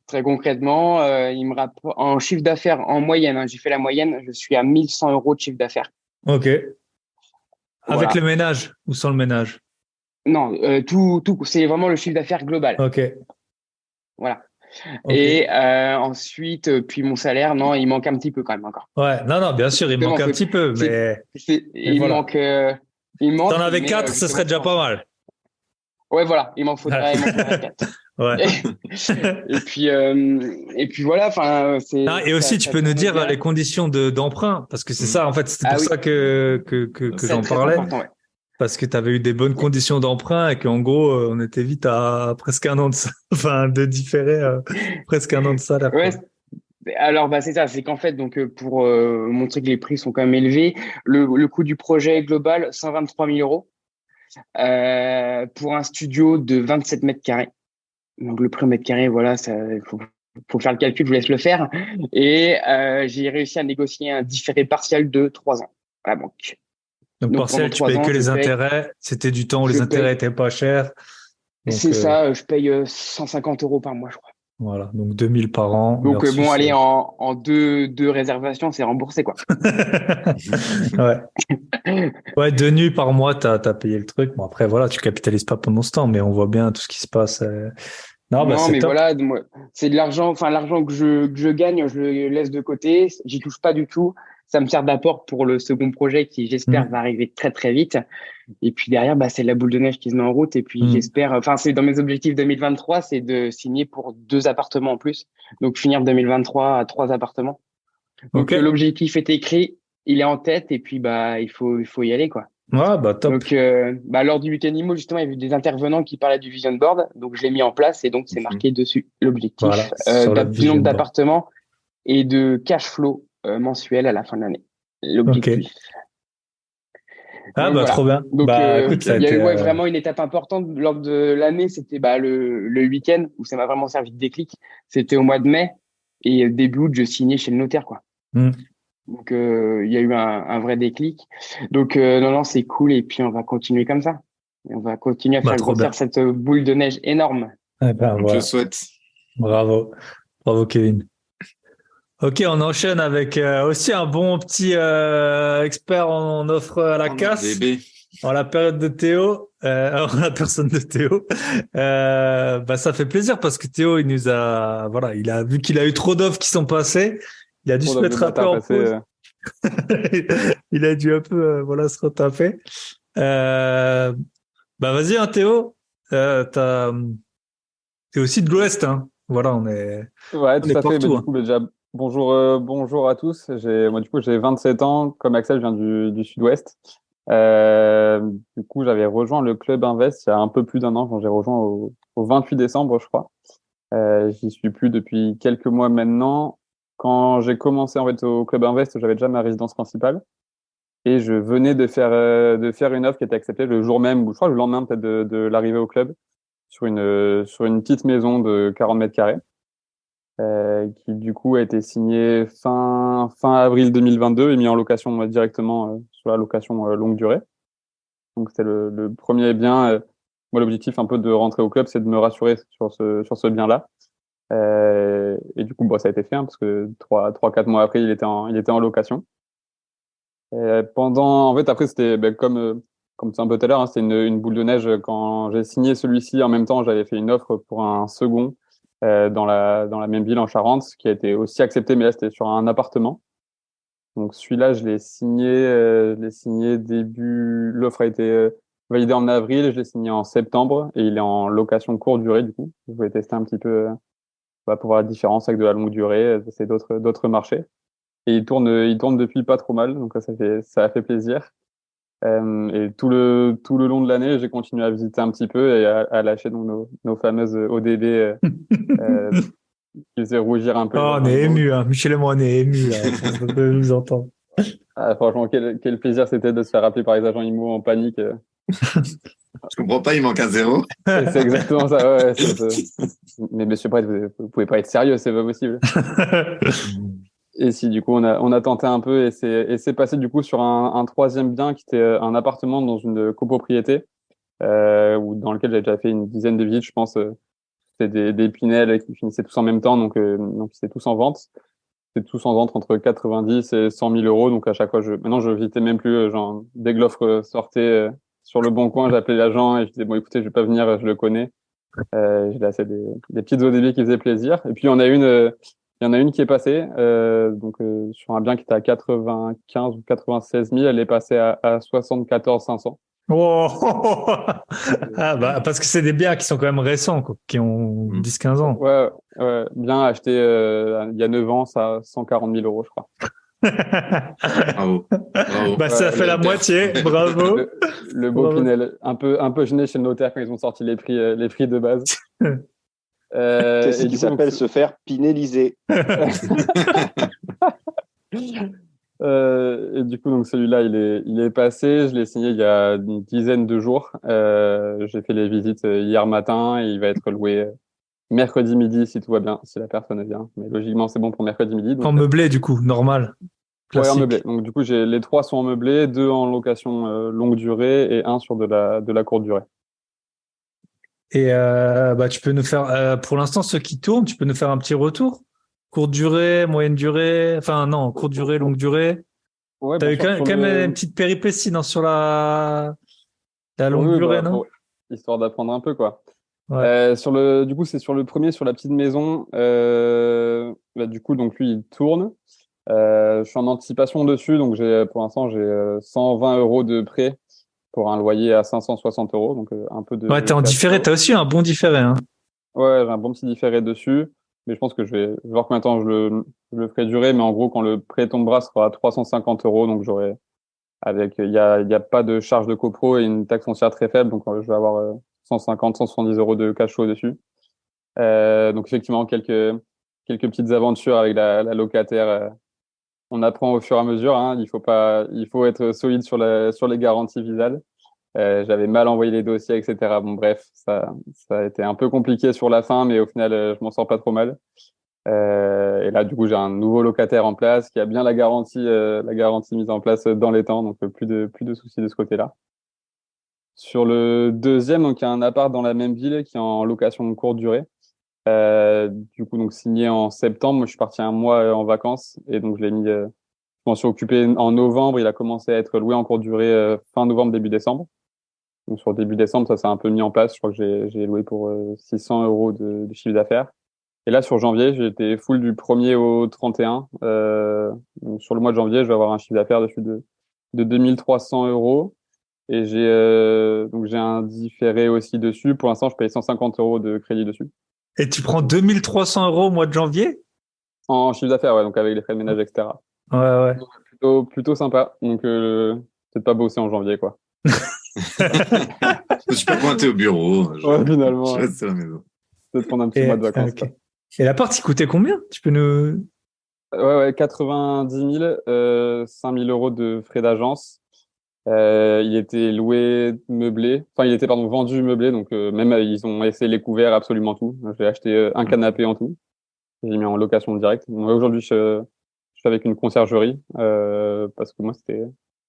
Très concrètement, il me rapporte en chiffre d'affaires en moyenne. Hein, j'ai fait la moyenne. Je suis à 1100 euros de chiffre d'affaires. Ok. Avec le Voilà. ménage ou sans le ménage? Non, tout, c'est vraiment le chiffre d'affaires global. Ok. Voilà. Ok. Et ensuite, puis mon salaire, non, il manque un petit peu quand même encore. Ouais. Non, non, bien sûr, il Justement, manque un petit peu, mais voilà. Il Si t'en manque, avais mais 4, ce serait justement, je déjà pas pense. mal. Ouais, voilà, il m'en faudrait 4. Ouais. Et puis voilà, enfin, Ah, et aussi, tu ça peux nous tourne dire bien. les conditions d'emprunt, parce que c'est Mhm. ça, en fait, c'était Ah pour oui, ça que c'est j'en très parlais. important, ouais. Parce que tu avais eu des bonnes conditions d'emprunt et qu'en gros, on était vite à presque un an de, enfin, de différer presque un an de salaire, Ouais, quoi. alors bah c'est ça, c'est qu'en fait donc pour montrer que les prix sont quand même élevés, le coût du projet global 123 000 euros pour un studio de 27 mètres carrés. Donc le prix au mètre carré, voilà, ça faut faire le calcul, je vous laisse le faire. Et j'ai réussi à négocier un différé partiel de 3 ans à la banque. Donc, Donc pendant partiel, tu 3 payes ans, que les intérêts. C'était du temps où je les intérêts paye, étaient pas chers. Donc, c'est ça, je paye 150 euros par mois, je crois. voilà. Donc, 2000 par an Donc bon, versus, allez, en deux réservations, c'est remboursé, quoi. ouais. Ouais, 2 nuits par mois, t'as payé le truc. Bon, après, voilà, tu capitalises pas pendant ce temps, mais on voit bien tout ce qui se passe. Non, bah Non, c'est mais top. voilà, moi, c'est de l'argent, enfin, l'argent que je gagne, je le laisse de côté. J'y touche pas du tout. Ça me sert d'apport pour le second projet qui, j'espère, va Mm. arriver très, très vite. Et puis derrière, bah, c'est la boule de neige qui se met en route. Et puis, Mm. j'espère, enfin, c'est dans mes objectifs 2023, c'est de signer pour 2 appartements en plus. Donc, finir 2023 à 3 appartements. Ok. Donc, l'objectif est écrit, il est en tête. Et puis, bah, il faut y aller, quoi. Ouais, bah top. Donc, bah, lors du week-end IMO, justement, il y avait des intervenants qui parlaient du vision board. Donc, je l'ai mis en place et donc, c'est Mhm. marqué dessus l'objectif Voilà, sur le du vision nombre board. d'appartements et de cash flow mensuel à la fin de l'année. Ok. L'objectif. Ah Donc, bah trop voilà. bien. Donc, Bah écoute, ça a il y a été. eu ouais, vraiment une étape importante lors de l'année. C'était bah, le week-end où ça m'a vraiment servi de déclic. C'était au mois de mai et début août, je signais chez le notaire, quoi. Mm. Donc, il y a eu un vrai déclic. Donc, non, non, c'est cool. Et puis, on va continuer comme ça. Et on va continuer à Bah faire trop bien. grossir cette boule de neige énorme. Eh ben On te voilà. le souhaite. Bravo. Bravo Kevin. Ok, on enchaîne avec aussi un bon petit expert en offre à la Oh non, casse. DB. En la période de Théo, en la personne de Théo, bah ça fait plaisir parce que Théo, il nous a, voilà, il a vu qu'il a eu trop d'offres qui sont passées, il a dû Trop se d'offres de mettre un peu bâtards en passés. pause. Il a dû un peu, voilà, se retaper. Euh, Bah vas-y, hein, Théo, t'es aussi de l'Ouest, hein. Voilà, Ouais, on tout est à fait. Bah, partout, du hein. coup, bah, déjà, bonjour, bonjour à tous. Moi, du coup, j'ai 27 ans. Comme Axel, je viens du Sud-Ouest. Euh, du coup, j'avais rejoint le Club Invest il y a un peu plus d'1 an. Quand j'ai rejoint au 28 décembre, je crois. J'y suis plus depuis quelques mois maintenant. Quand j'ai commencé en fait au Club Invest, j'avais déjà ma résidence principale et je venais de faire une offre qui était acceptée le jour même, ou je crois le lendemain peut-être de l'arrivée au club, sur une petite maison de 40 mètres carrés, qui du coup a été signée fin avril 2022 et mis en location directement sur la location longue durée. Donc c'était le premier bien. Moi, l'objectif un peu de rentrer au club, c'est de me rassurer sur ce bien-là. Et du coup, bon, ça a été fait, hein, parce que 4 mois après, il était en location. En fait, après, c'était ben, comme c'est un peu tout à l'heure, hein, c'était une boule de neige. Quand j'ai signé celui-ci, en même temps, j'avais fait une offre pour un second dans la même ville en Charente, qui a été aussi accepté, mais là, c'était sur un appartement. Donc celui-là, je l'ai signé début. L'offre a été validée en avril, je l'ai signé en septembre, et il est en location courte durée, du coup. Je voulais tester un petit peu. Pour voir la différence avec de la longue durée, c'est d'autres marchés. Et il tourne depuis pas trop mal, donc ça a fait plaisir. Et tout le long de l'année, j'ai continué à visiter un petit peu et à lâcher donc nos fameuses ODB euh, qui faisaient rougir un peu les Oh, on agents est IMO. ému, hein. Michel et moi, on est ému, là, de nous entendre. Ah, franchement, quel plaisir c'était de se faire appeler par les agents IMO en panique. Je comprends pas, il manque un zéro. Et c'est exactement ça. Ouais, mais monsieur Brett, vous pouvez pas être sérieux, c'est pas possible. Et si, du coup, on a tenté un peu et c'est passé du coup sur un troisième bien qui était un appartement dans une copropriété dans lequel j'avais déjà fait une dizaine de visites, je pense. C'était des Pinel qui finissaient tous en même temps, donc c'était tous en vente. C'était tous en vente entre 90 et 100 000 euros. Donc à chaque fois, maintenant, je visitais même plus. Genre, dès que l'offre sortait sur le bon coin, j'appelais l'agent et je disais, bon, écoutez, je vais pas venir, je le connais. J'ai laissé des petites ODB qui faisaient plaisir. Et puis, il y en a une qui est passée, sur un bien qui était à 95 ou 96 000, elle est passée à 74 500. Oh, ah bah, parce que c'est des biens qui sont quand même récents, quoi, qui ont 10-15 ans. Ouais, ouais, bien acheté il y a 9 ans, ça, 140 000 euros, je crois. Bravo. Bravo. Bah, ça Ouais, fait la moitié, bravo. Le beau Bravo. Pinel, un peu gêné chez le notaire quand ils ont sorti les prix de base. C'est ce Et qui du coup, s'appelle se faire pinéliser. Et du coup, donc celui-là, il est passé. Je l'ai signé il y a une dizaine de jours. J'ai fait les visites hier matin et il va être loué mercredi midi si tout va bien, si la personne est bien. Mais logiquement, c'est bon pour mercredi midi. Donc, En meublé, du coup, normal. ouais, en Classique. meublé. Donc du coup, les trois sont en meublé, deux en location longue durée et un sur de la courte durée. Et bah, tu peux nous faire, pour l'instant, ceux qui tournent, tu peux nous faire un petit retour? Courte durée, moyenne durée, enfin non, courte durée, longue durée. Ouais, T'as bien eu sûr. quand même une petite péripétie non, sur la longue Oui, durée, bah, non? histoire d'apprendre un peu, quoi. Ouais. Du coup, c'est sur le premier, sur la petite maison. Du coup, donc lui, il tourne. Je suis en anticipation dessus, donc pour l'instant, j'ai 120 euros de prêt pour un loyer à 560 euros, donc un peu Ouais, de t'es en cash différé, flow. t'as aussi un bon différé, hein. Ouais, j'ai un bon petit différé dessus, mais je pense que je vais voir combien de temps je le ferai durer, mais en gros, quand le prêt tombera, ce sera à 350 euros, donc il y a pas de charge de copro et une taxe foncière très faible, donc je vais avoir 150, 170 euros de cash flow dessus. Donc effectivement, quelques petites aventures avec la locataire. On apprend au fur et à mesure, hein. Il faut être solide sur les garanties visales. J'avais mal envoyé les dossiers, etc. Bon, bref, ça a été un peu compliqué sur la fin, mais au final, je m'en sors pas trop mal. Et là, du coup, j'ai un nouveau locataire en place qui a bien la garantie mise en place dans les temps, donc plus de soucis de ce côté-là. Sur le deuxième, donc il y a un appart dans la même ville qui est en location de courte durée. Du coup, donc signé en septembre. Moi, je suis parti un mois en vacances et donc je m'en suis occupé en novembre. Il a commencé à être loué en courte durée fin novembre, début décembre. Donc sur début décembre, ça s'est un peu mis en place. Je crois que j'ai loué pour 600 euros de chiffre d'affaires. Et là, sur janvier, j'ai été full du 1er au 31. Donc sur le mois de janvier, je vais avoir un chiffre d'affaires dessus de 2300 euros. Et j'ai un différé aussi dessus. Pour l'instant, je paye 150 euros de crédit dessus. Et tu prends 2300 euros au mois de janvier? En chiffre d'affaires, ouais, donc avec les frais de ménage, etc. Ouais, ouais. Donc, plutôt sympa. Donc, peut-être pas bosser en janvier, quoi. Je peux pointer au bureau. Ouais, finalement, Je reste à la maison. peut-être prendre un petit mois de vacances, Ok. quoi. Et l'appart, il coûtait combien? Tu peux nous... Ouais, 90 000, 5 000 euros de frais d'agence. Il était loué meublé, enfin, il était, pardon, vendu meublé, donc même ils ont essayé les couverts, absolument tout. J'ai acheté un canapé en tout. J'ai mis en location directe. Donc, aujourd'hui, je suis avec une conciergerie parce que moi,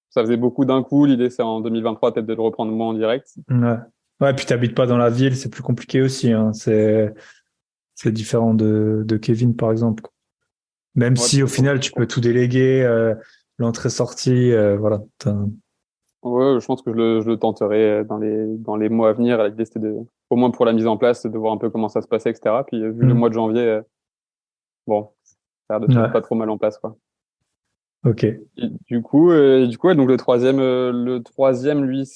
ça faisait beaucoup d'un coup. L'idée, c'est en 2023 peut-être de le reprendre moi en direct. Ouais. Ouais, puis t'habites pas dans la ville, c'est plus compliqué aussi, hein. C'est différent de Kevin, par exemple. Même Ouais, si au final, tu peux tout déléguer, l'entrée-sortie, voilà. ouais, je pense que je le tenterai dans les mois à venir. L'idée, c'était au moins pour la mise en place, de voir un peu comment ça se passait, etc. Puis, vu le Hmm. mois de janvier, bon, ça a l'air de se mettre Ouais. pas trop mal en place, quoi. Ok. Et du coup, ouais, donc le troisième, lui,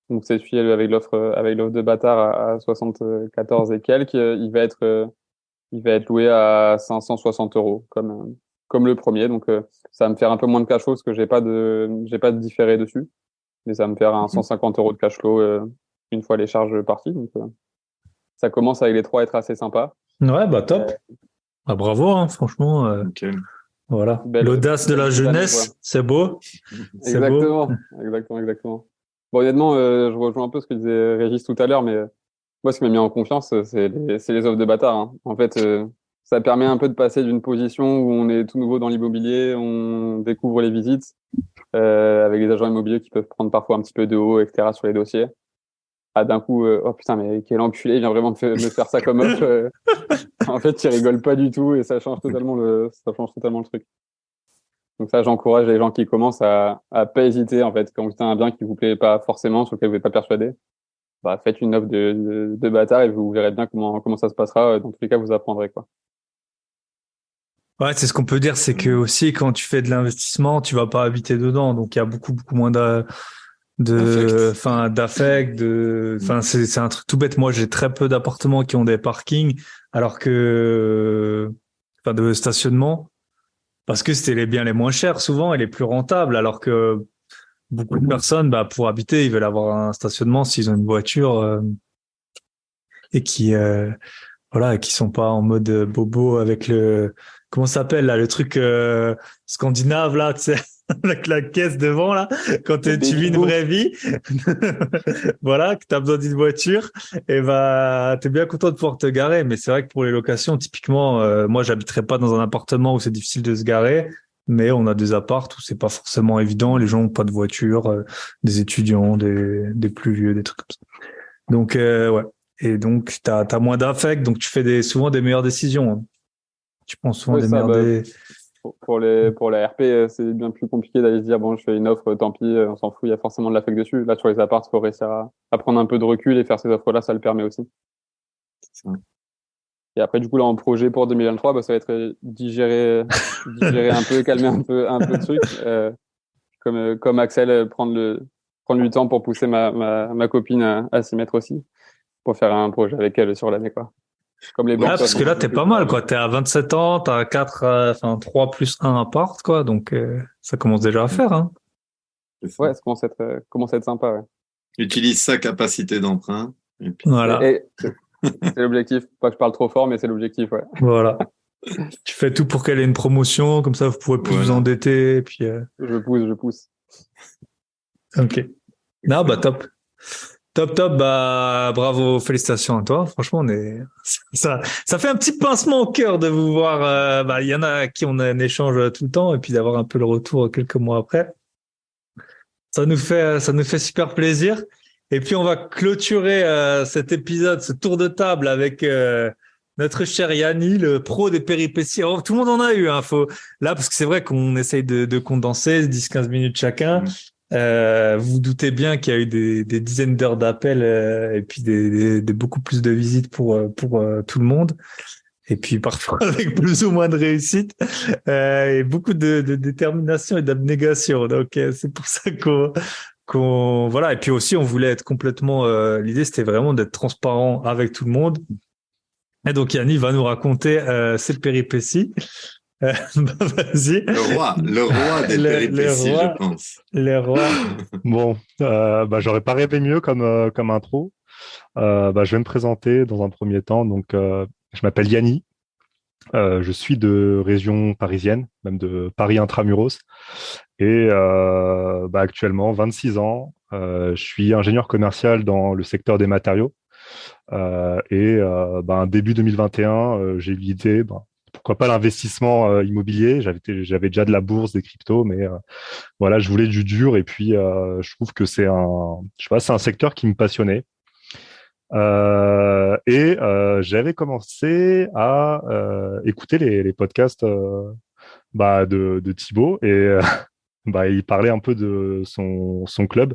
donc c'est celui avec l'offre de bâtard à 74 et quelques. Il va être loué à 560 euros, comme le premier. Donc, ça va me faire un peu moins de cash flow parce que j'ai pas de différé dessus. Mais ça va me faire un 150 euros de cash flow, une fois les charges parties. Donc, ça commence avec les trois à être assez sympa. Ouais, bah top. Ah, bravo, hein, franchement. Nickel. Voilà. Belle, L'audace de la belle année, quoi. jeunesse, c'est beau. C'est beau. Exactement, exactement, exactement. Bon, honnêtement, je rejoins un peu ce que disait Régis tout à l'heure, mais moi, ce qui m'a mis en confiance, c'est les offres de bâtard, hein. En fait, ça permet un peu de passer d'une position où on est tout nouveau dans l'immobilier, on découvre les visites, avec les agents immobiliers qui peuvent prendre parfois un petit peu de haut, etc., sur les dossiers. Ah, d'un coup, oh putain, mais quel enculé, il vient vraiment me faire ça comme offre. En fait, il rigole pas du tout et ça change totalement le truc. Donc ça, j'encourage les gens qui commencent à pas hésiter, en fait. Quand vous avez un bien qui vous plaît pas forcément, sur lequel vous n'êtes pas persuadé, bah, faites une offre de bâtard et vous verrez bien comment ça se passera. Dans tous les cas, vous apprendrez, quoi. Ouais, c'est ce qu'on peut dire, c'est que aussi quand tu fais de l'investissement, tu vas pas habiter dedans, donc il y a beaucoup moins d'affect, c'est un truc tout bête. Moi, j'ai très peu d'appartements qui ont des parkings, alors que, enfin, de stationnement, parce que c'était les biens les moins chers souvent et les plus rentables, alors que beaucoup de personnes, bah, pour habiter, ils veulent avoir un stationnement s'ils ont une voiture, et voilà, qui sont pas en mode bobo avec comment ça s'appelle là, le truc scandinave là, tu sais, avec la caisse devant là, quand tu vis une vraie vie, voilà, que t'as besoin d'une voiture, et bah t'es bien content de pouvoir te garer. Mais c'est vrai que pour les locations, typiquement, moi j'habiterais pas dans un appartement où c'est difficile de se garer. Mais on a des apparts où c'est pas forcément évident. Les gens ont pas de voiture, des étudiants, des plus vieux, des trucs comme ça. Donc ouais. Et donc, t'as moins d'affect, donc tu fais souvent des meilleures décisions, hein. Tu prends souvent Oui, des ça, meilleures bah, pour la RP, c'est bien plus compliqué d'aller se dire, bon, je fais une offre, tant pis, on s'en fout, il y a forcément de la fake dessus. Là, sur les apparts, il faut réussir à prendre un peu de recul et faire ces offres-là, ça le permet aussi. C'est ça. Et après, du coup, là, en projet pour 2023, bah, ça va être digérer un peu, calmer un peu le truc. Comme Axel, prendre du temps pour pousser ma copine à s'y mettre aussi, pour faire un projet avec elle sur l'année, quoi. Comme les banques. Ah, parce que là, t'es pas mal, quoi. T'es à 27 ans, t'as 3 plus 1 appart, quoi. Donc, ça commence déjà à faire, hein. C'est ça. Ouais, ça commence à être sympa, ouais. Utilise sa capacité d'emprunt. Et puis, Voilà. Et c'est l'objectif. Pas que je parle trop fort, mais c'est l'objectif, ouais. Voilà. Tu fais tout pour qu'elle ait une promotion, comme ça, vous pourrez plus vous endetter, et puis, Je pousse. ok. Non, bah, top. Top, bah, bravo, félicitations à toi. Franchement, ça fait un petit pincement au cœur de vous voir, bah, il y en a à qui on a un échange tout le temps, et puis d'avoir un peu le retour quelques mois après. Ça nous fait super plaisir. Et puis, on va clôturer cet épisode, ce tour de table avec notre cher Yanni, le pro des péripéties. Alors, tout le monde en a eu, hein, là, parce que c'est vrai qu'on essaye de condenser 10-15 minutes chacun. Vous vous doutez bien qu'il y a eu des dizaines d'heures d'appels et puis des beaucoup plus de visites pour tout le monde. Et puis parfois avec plus ou moins de réussite et beaucoup de détermination et d'abnégation. Donc c'est pour ça qu'on voilà. Et puis aussi on voulait être complètement. L'idée c'était vraiment d'être transparent avec tout le monde. Et donc Yanni va nous raconter ses péripéties. Bah, vas-y. Le roi des péripéties, je pense. Les rois. Bon, bah j'aurais pas rêvé mieux comme intro. Bah je vais me présenter dans un premier temps. Donc je m'appelle Yanni. Je suis de région parisienne, même de Paris intramuros. Et bah, actuellement, 26 ans. Je suis ingénieur commercial dans le secteur des matériaux. Bah, début 2021, j'ai eu l'idée, bah, pourquoi pas l'investissement immobilier. J'avais déjà de la bourse, des cryptos, mais voilà, je voulais du dur. Et puis, je trouve que c'est un secteur qui me passionnait. J'avais commencé à écouter les podcasts bah, de Thibaut et bah, il parlait un peu de son club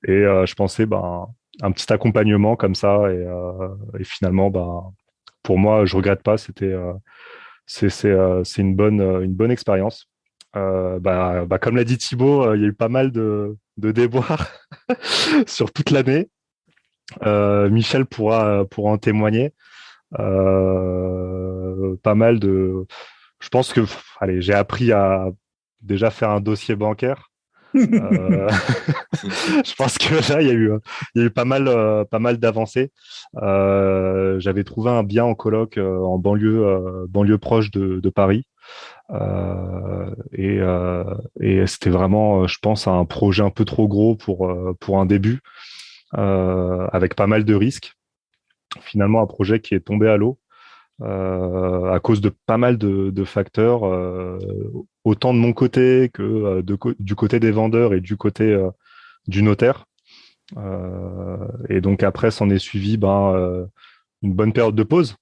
et je pensais bah, un petit accompagnement comme ça et finalement bah, pour moi je regrette pas, c'est une bonne expérience. Bah, comme l'a dit Thibaut, il y a eu pas mal de déboires sur toute l'année. Michel pourra en témoigner. Pas mal de. Je pense que, allez, j'ai appris à déjà faire un dossier bancaire. Je pense que là, il y a eu pas mal d'avancées. J'avais trouvé un bien en coloc en banlieue proche de Paris. Et c'était vraiment, je pense, un projet un peu trop gros pour un début. Avec pas mal de risques. Finalement, un projet qui est tombé à l'eau à cause de pas mal de facteurs, autant de mon côté que du côté des vendeurs et du côté du notaire. Et donc après, s'en est suivi une bonne période de pause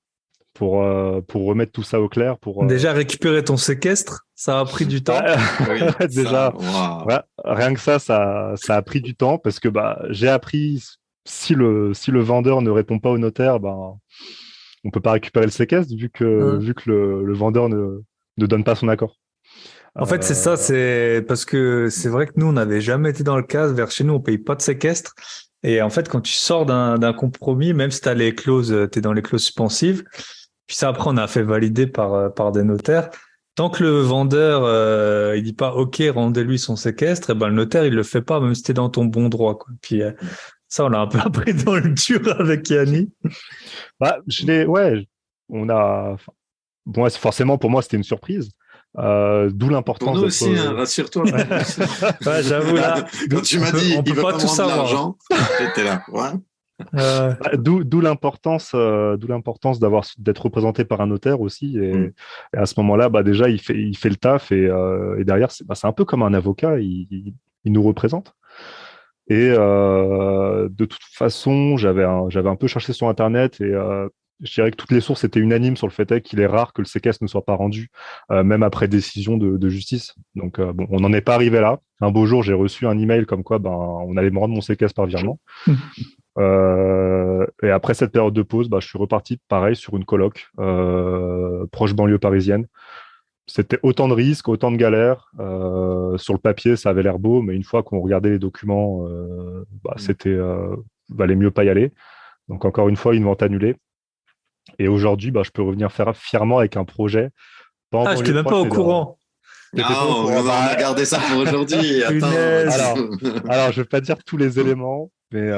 pour remettre tout ça au clair. Déjà récupérer ton séquestre, ça a pris du temps. Oui, déjà, wow. ouais, rien que ça a pris du temps parce que bah, j'ai appris si le vendeur ne répond pas au notaire, bah, on peut pas récupérer le séquestre vu que le vendeur ne donne pas son accord. En fait, c'est ça, c'est parce que c'est vrai que nous, on n'avait jamais été dans le cas. Vers chez nous, on paye pas de séquestre. Et en fait, quand tu sors d'un compromis, même si t'as les clauses, t'es dans les clauses suspensives, puis ça, après, on a fait valider par des notaires. Tant que le vendeur, il dit pas, OK, rendez-lui son séquestre, et ben, le notaire, il le fait pas, même si t'es dans ton bon droit, quoi. Puis, ça, on l'a un peu appris dans le dur avec Yanni. Bah, bon, forcément, pour moi, c'était une surprise. D'où l'importance. Pour nous aussi, hein, rassure-toi. Ouais, j'avoue, là. Quand tu m'as dit, on peut il veut pas pas tout me rendre savoir. l'argent, j'étais là. Ouais. D'où l'importance d'être représenté par un notaire aussi et à ce moment-là bah déjà il fait le taf et derrière c'est un peu comme un avocat, il nous représente et de toute façon j'avais un peu cherché sur internet et je dirais que toutes les sources étaient unanimes sur le fait qu'il est rare que le séquestre ne soit pas rendu, même après décision de justice. Donc, bon, on n'en est pas arrivé là. Un beau jour, j'ai reçu un email comme quoi on allait me rendre mon séquestre par virement. Et après cette période de pause, je suis reparti pareil sur une coloc proche banlieue parisienne. C'était autant de risques, autant de galères. Sur le papier, ça avait l'air beau, mais une fois qu'on regardait les documents, c'était valait mieux pas y aller. Donc encore une fois, une vente annulée. Et aujourd'hui, je peux revenir faire fièrement avec un projet. Je n'étais même pas au courant. Non, on a gardé ça pour aujourd'hui. Alors, je ne vais pas dire tous les éléments, mais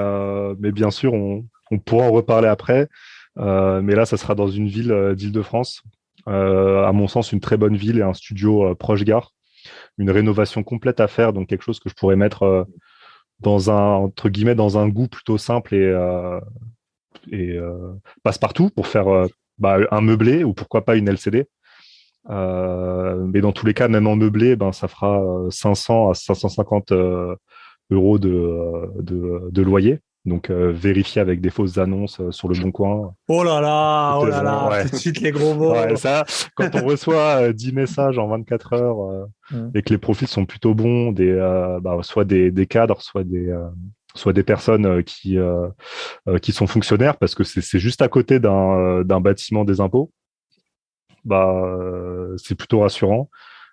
bien sûr, on pourra en reparler après. Mais là, ça sera dans une ville d'Île-de-France. À mon sens, une très bonne ville et un studio proche gare. Une rénovation complète à faire, donc quelque chose que je pourrais mettre entre guillemets, dans un goût plutôt simple et passe-partout pour faire un meublé ou pourquoi pas une LCD. Mais dans tous les cas, même en meublé, ça fera 500 à 550 euros de loyer. Donc, vérifier avec des fausses annonces sur le Bon Coin. Oh là là, ouais. Tout de suite les gros mots. Ouais, ça, quand on reçoit 10 messages en 24 heures et que les profils sont plutôt bons, soit des cadres, soit des personnes qui sont fonctionnaires, parce que c'est juste à côté d'un bâtiment des impôts, c'est plutôt rassurant.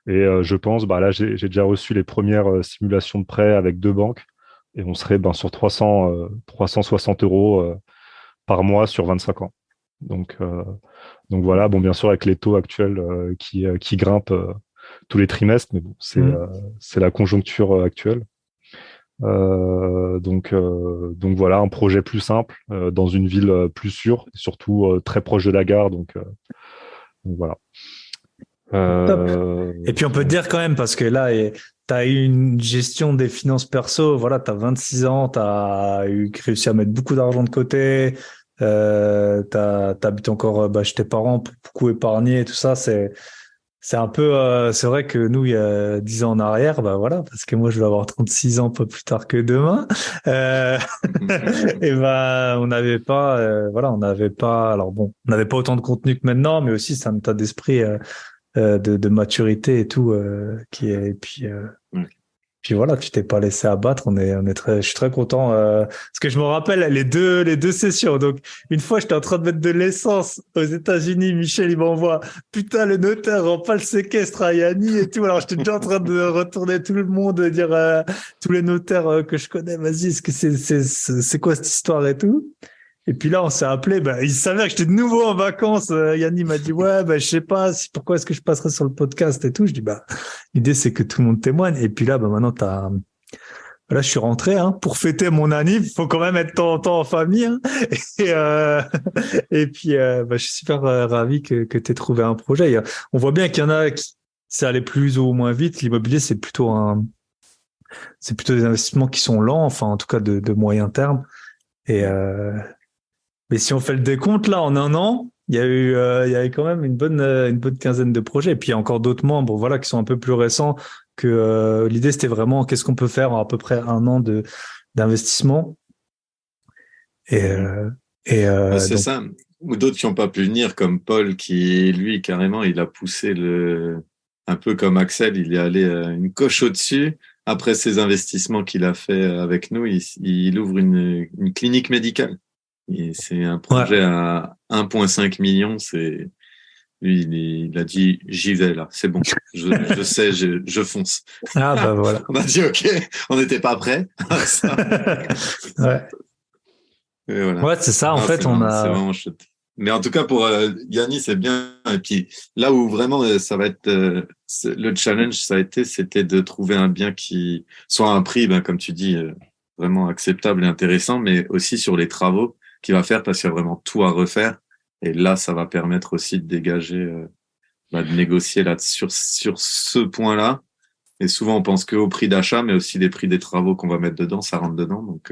Et je pense, là, j'ai déjà reçu les premières simulations de prêt avec 2 banques. Et on serait sur 360 euros par mois sur 25 ans. Donc voilà, bon, bien sûr, avec les taux actuels qui grimpent tous les trimestres, mais bon, c'est la conjoncture actuelle. Donc voilà, un projet plus simple dans une ville plus sûre, et surtout très proche de la gare. Donc voilà. Top. Et puis on peut te dire quand même, parce que là, tu as eu une gestion des finances perso, voilà, tu as 26 ans, tu as réussi à mettre beaucoup d'argent de côté, t'habites encore chez tes parents pour beaucoup épargner et tout ça, c'est un peu, c'est vrai que nous, il y a 10 ans en arrière, voilà, parce que moi, je vais avoir 36 ans pas plus tard que demain, et on n'avait pas, alors bon, on n'avait pas autant de contenu que maintenant, mais aussi c'est un état d'esprit de maturité et tout puis voilà, tu t'es pas laissé abattre. Je suis très content parce que je me rappelle les deux sessions. Donc une fois, j'étais en train de mettre de l'essence aux États-Unis. Michel, il m'envoie putain, le notaire rend pas le séquestre à Yanni et tout. Alors j'étais déjà en train de retourner tout le monde, dire tous les notaires que je connais, vas-y, est-ce que c'est quoi cette histoire et tout. Et puis là, on s'est appelé. Il savait que j'étais de nouveau en vacances. Yanni m'a dit ouais, je sais pas pourquoi est-ce que je passerai sur le podcast et tout. Je dis l'idée c'est que tout le monde témoigne. Et puis là, maintenant là, je suis rentré pour fêter mon anniv. Faut quand même être de temps en temps en famille. Et puis je suis super ravi que t'aies trouvé un projet. On voit bien qu'il y en a qui ça allait plus ou moins vite. L'immobilier, c'est plutôt des investissements qui sont lents, enfin en tout cas de moyen terme. Mais si on fait le décompte, là, en un an, il y a eu quand même une bonne quinzaine de projets. Et puis, il y a encore d'autres membres, voilà, qui sont un peu plus récents que l'idée, c'était vraiment qu'est-ce qu'on peut faire en à peu près un an d'investissement. C'est ça. Ou d'autres qui n'ont pas pu venir, comme Paul, qui, lui, carrément, il a poussé un peu comme Axel, il est allé une coche au-dessus. Après ses investissements qu'il a fait avec nous, il ouvre une clinique médicale. Et c'est un projet à 1,5 million. Lui, il a dit, j'y vais là, c'est bon. Je sais, je fonce. Ah voilà. On a dit ok, on n'était pas prêts. Ouais. Et voilà. Ouais, c'est ça. En fait, c'est vraiment chouette. Mais en tout cas, pour Yanni, c'est bien. Et puis là où vraiment ça va être le challenge, c'était de trouver un bien qui soit à un prix, comme tu dis, vraiment acceptable et intéressant, mais aussi sur les travaux qu'il va faire, parce qu'il y a vraiment tout à refaire. Et là, ça va permettre aussi de dégager, de négocier là sur ce point-là. Et souvent, on pense qu'au prix d'achat, mais aussi les prix des travaux qu'on va mettre dedans, ça rentre dedans. Donc,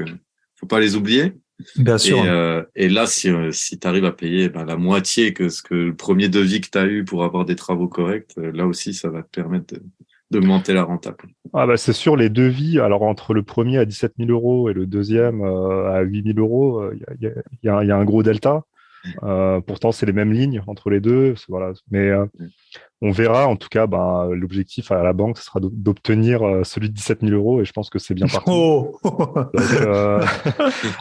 faut pas les oublier. Bien sûr. Et là, si tu arrives à payer la moitié que le premier devis que tu as eu pour avoir des travaux corrects, là aussi, ça va te permettre d'augmenter la renta. C'est sûr, les devis, alors entre le premier à 17 000 euros et le deuxième à 8 000 euros, il y a un gros delta. Pourtant, c'est les mêmes lignes entre les deux. Voilà. Mais on verra. En tout cas, l'objectif à la banque, ce sera d'obtenir celui de 17 000 euros et je pense que c'est bien parti. Oh Donc,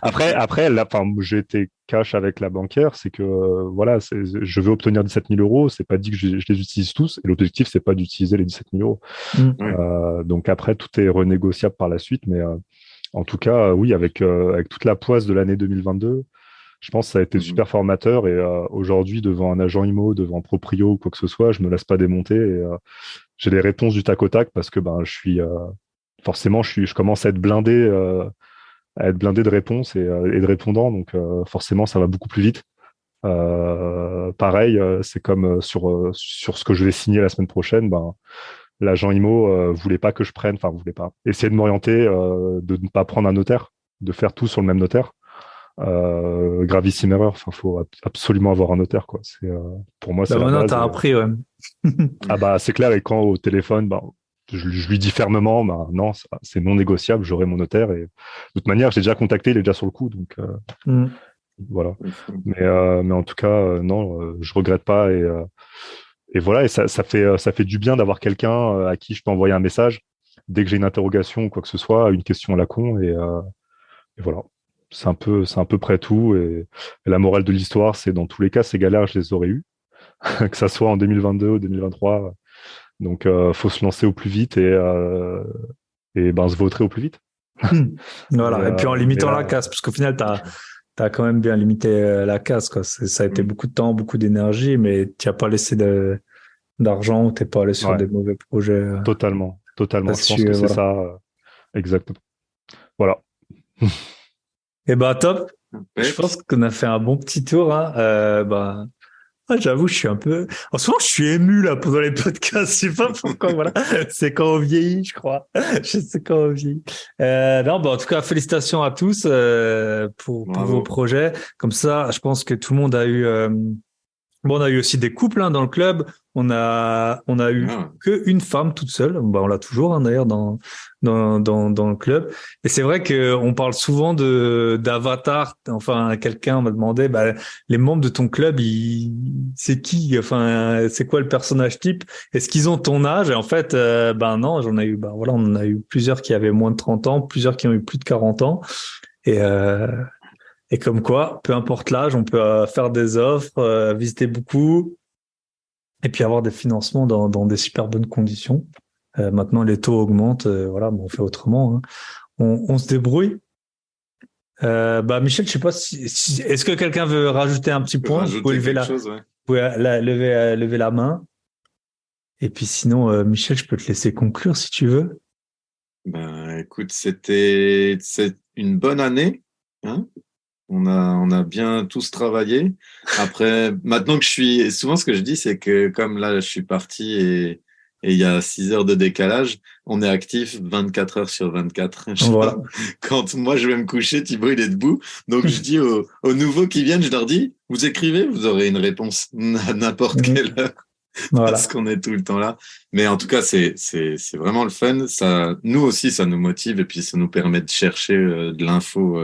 après, là, j'ai été cash avec la banquière, c'est que voilà, je veux obtenir 17 000 euros. C'est pas dit que je les utilise tous et l'objectif, c'est pas d'utiliser les 17 000 euros. Donc après, tout est renégociable par la suite, mais en tout cas, oui, avec toute la poisse de l'année 2022. Je pense que ça a été super formateur et aujourd'hui, devant un agent IMO, devant un proprio ou quoi que ce soit, je me laisse pas démonter et j'ai les réponses du tac au tac parce que je suis forcément, je commence à être blindé de réponses et de répondants, donc forcément, ça va beaucoup plus vite. Pareil, c'est comme sur ce que je vais signer la semaine prochaine, l'agent IMO voulait pas que je prenne, voulait pas essayer de m'orienter, de ne pas prendre un notaire, de faire tout sur le même notaire. Gravissime erreur. Faut absolument avoir un notaire, quoi. C'est pour moi, c'est la maintenant base. T'as appris, ouais. C'est clair. Et quand au téléphone, je lui dis fermement, non, c'est non négociable. J'aurai mon notaire. Et de toute manière, j'ai déjà contacté. Il est déjà sur le coup, donc voilà. Mais en tout cas, non, je regrette pas. Et voilà. Et ça fait du bien d'avoir quelqu'un à qui je peux envoyer un message dès que j'ai une interrogation ou quoi que ce soit, une question à la con. Et voilà. C'est à peu près tout. Et la morale de l'histoire, c'est dans tous les cas, ces galères, je les aurais eues, que ça soit en 2022 ou 2023. Donc, faut se lancer au plus vite et se vautrer au plus vite. Voilà. Et puis en limitant la casse, parce qu'au final, t'as quand même bien limité la casse, quoi. Ça a été beaucoup de temps, beaucoup d'énergie, mais tu n'as pas laissé d'argent ou t'es pas allé sur des mauvais projets. Totalement. Je pense que c'est ça. Exactement. Voilà. Top. Je pense qu'on a fait un bon petit tour. J'avoue, je suis un peu. En ce moment, je suis ému là pendant les podcasts. Je sais pas pourquoi. Voilà, c'est quand on vieillit, je crois. Je sais quand on vieillit. En tout cas, félicitations à tous pour vos projets. Comme ça, je pense que tout le monde a eu. On a eu aussi des couples dans le club. On a eu que une femme toute seule. On l'a toujours d'ailleurs dans le club. Et c'est vrai que on parle souvent d'avatar. Enfin, quelqu'un m'a demandé, les membres de ton club, c'est qui? Enfin, c'est quoi le personnage type? Est-ce qu'ils ont ton âge? Et en fait, non, j'en ai eu. On en a eu plusieurs qui avaient moins de 30 ans, plusieurs qui ont eu plus de 40 ans. Et comme quoi, peu importe l'âge, on peut faire des offres, visiter beaucoup, et puis avoir des financements dans des super bonnes conditions. Maintenant, les taux augmentent, on fait autrement. Hein. On se débrouille. Michel, je sais pas est-ce que quelqu'un veut rajouter un petit point? Vous pouvez lever lever la main. Et puis sinon, Michel, je peux te laisser conclure si tu veux. Écoute, c'est une bonne année, hein. On a bien tous travaillé. Après, maintenant que souvent ce que je dis, c'est que comme là, je suis parti et il y a 6 heures de décalage, on est actif 24 heures sur 24. Voilà. Quand moi, je vais me coucher, Thibaut, il est debout. Donc, je dis aux nouveaux qui viennent, je leur dis, vous écrivez, vous aurez une réponse à n'importe quelle heure. Voilà. Parce qu'on est tout le temps là. Mais en tout cas, c'est vraiment le fun. Ça, nous aussi, ça nous motive et puis ça nous permet de chercher de l'info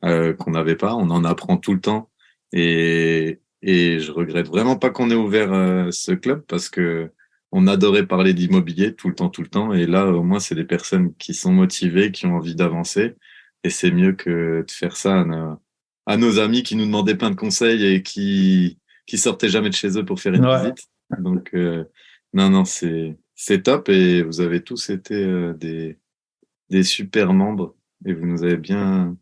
qu'on n'avait pas. On en apprend tout le temps et je regrette vraiment pas qu'on ait ouvert ce club parce que on adorait parler d'immobilier tout le temps. Et là, au moins, c'est des personnes qui sont motivées, qui ont envie d'avancer. Et c'est mieux que de faire ça à nos amis qui nous demandaient plein de conseils et qui sortaient jamais de chez eux pour faire une visite. Donc, non, c'est top. Et vous avez tous été des super membres et vous nous avez bien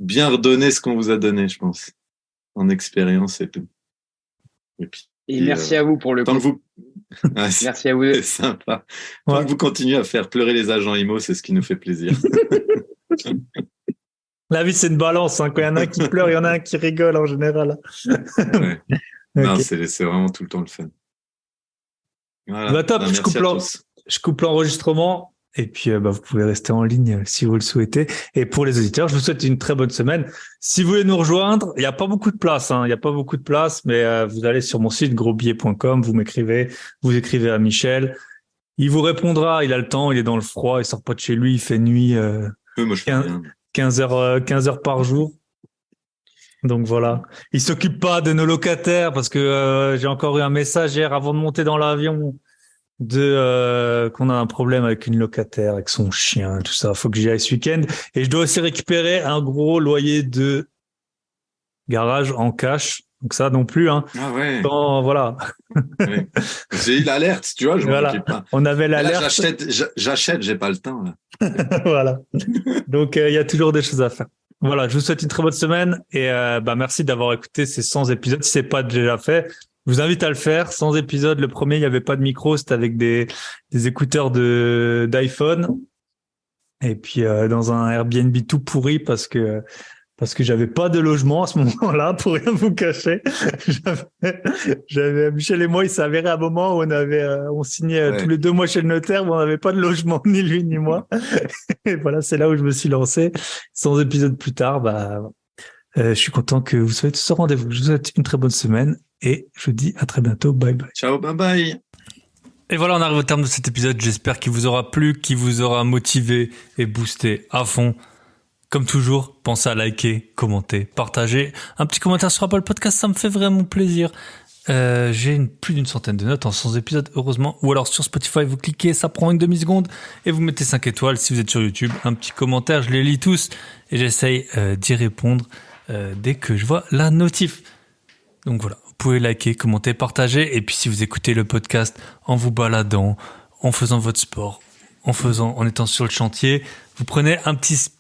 redonné ce qu'on vous a donné, je pense, en expérience et tout. Et merci à vous pour le coup. Merci à vous. C'est sympa. Tant que vous continuez à faire pleurer les agents IMO, c'est ce qui nous fait plaisir. La vie, c'est une balance. Quand il y en a un qui pleure, il y en a un qui rigole en général. Ouais. Non, c'est vraiment tout le temps le fun. Voilà. Top, je coupe l'enregistrement. Et puis, vous pouvez rester en ligne si vous le souhaitez. Et pour les auditeurs, je vous souhaite une très bonne semaine. Si vous voulez nous rejoindre, il n'y a pas beaucoup de place. Il n'y a pas beaucoup de place, mais vous allez sur mon site grosbillet.com, vous écrivez à Michel. Il vous répondra. Il a le temps. Il est dans le froid. Il sort pas de chez lui. Il fait nuit. 15 heures par jour. Donc voilà. Ils s'occupent pas de nos locataires parce que j'ai encore eu un message hier avant de monter dans l'avion qu'on a un problème avec une locataire, avec son chien, tout ça. Faut que j'y aille ce week-end. Et je dois aussi récupérer un gros loyer de garage en cash. Donc ça non plus, hein. Ah ouais. Voilà. Ouais. J'ai eu l'alerte, tu vois, je m'en occupe pas. On avait l'alerte. Là, j'achète, j'ai pas le temps, là. Voilà. Donc, il y a toujours des choses à faire. Voilà. Je vous souhaite une très bonne semaine et, merci d'avoir écouté ces 100 épisodes. Si c'est pas déjà fait, je vous invite à le faire. 100 épisodes. Le premier, il n'y avait pas de micro. C'était avec des écouteurs d'iPhone. Et puis, dans un Airbnb tout pourri parce que j'avais pas de logement à ce moment-là, pour rien vous cacher. J'avais Michel et moi, il s'est avéré à un moment où on signait tous les 2 mois chez le notaire, où on n'avait pas de logement, ni lui ni moi. Et voilà, c'est là où je me suis lancé. 100 épisodes plus tard, je suis content que vous soyez tous au rendez-vous. Je vous souhaite une très bonne semaine et je vous dis à très bientôt. Bye bye. Ciao, bye bye. Et voilà, on arrive au terme de cet épisode. J'espère qu'il vous aura plu, qu'il vous aura motivé et boosté à fond. Comme toujours, pensez à liker, commenter, partager. Un petit commentaire sur Apple Podcast, ça me fait vraiment plaisir. J'ai plus d'une centaine de notes en 100 épisodes, heureusement. Ou alors sur Spotify, vous cliquez, ça prend une demi-seconde et vous mettez 5 étoiles. Si vous êtes sur YouTube, un petit commentaire, je les lis tous et j'essaye d'y répondre dès que je vois la notif. Donc voilà, vous pouvez liker, commenter, partager. Et puis si vous écoutez le podcast en vous baladant, en faisant votre sport, en étant sur le chantier, vous prenez un petit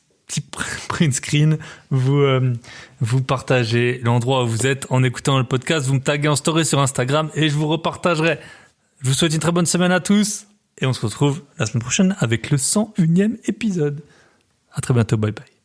print screen, vous partagez l'endroit où vous êtes en écoutant le podcast, vous me taguez en story sur Instagram et je vous repartagerai. Je vous souhaite une très bonne semaine à tous et on se retrouve la semaine prochaine avec le 101e épisode. À très bientôt, bye bye.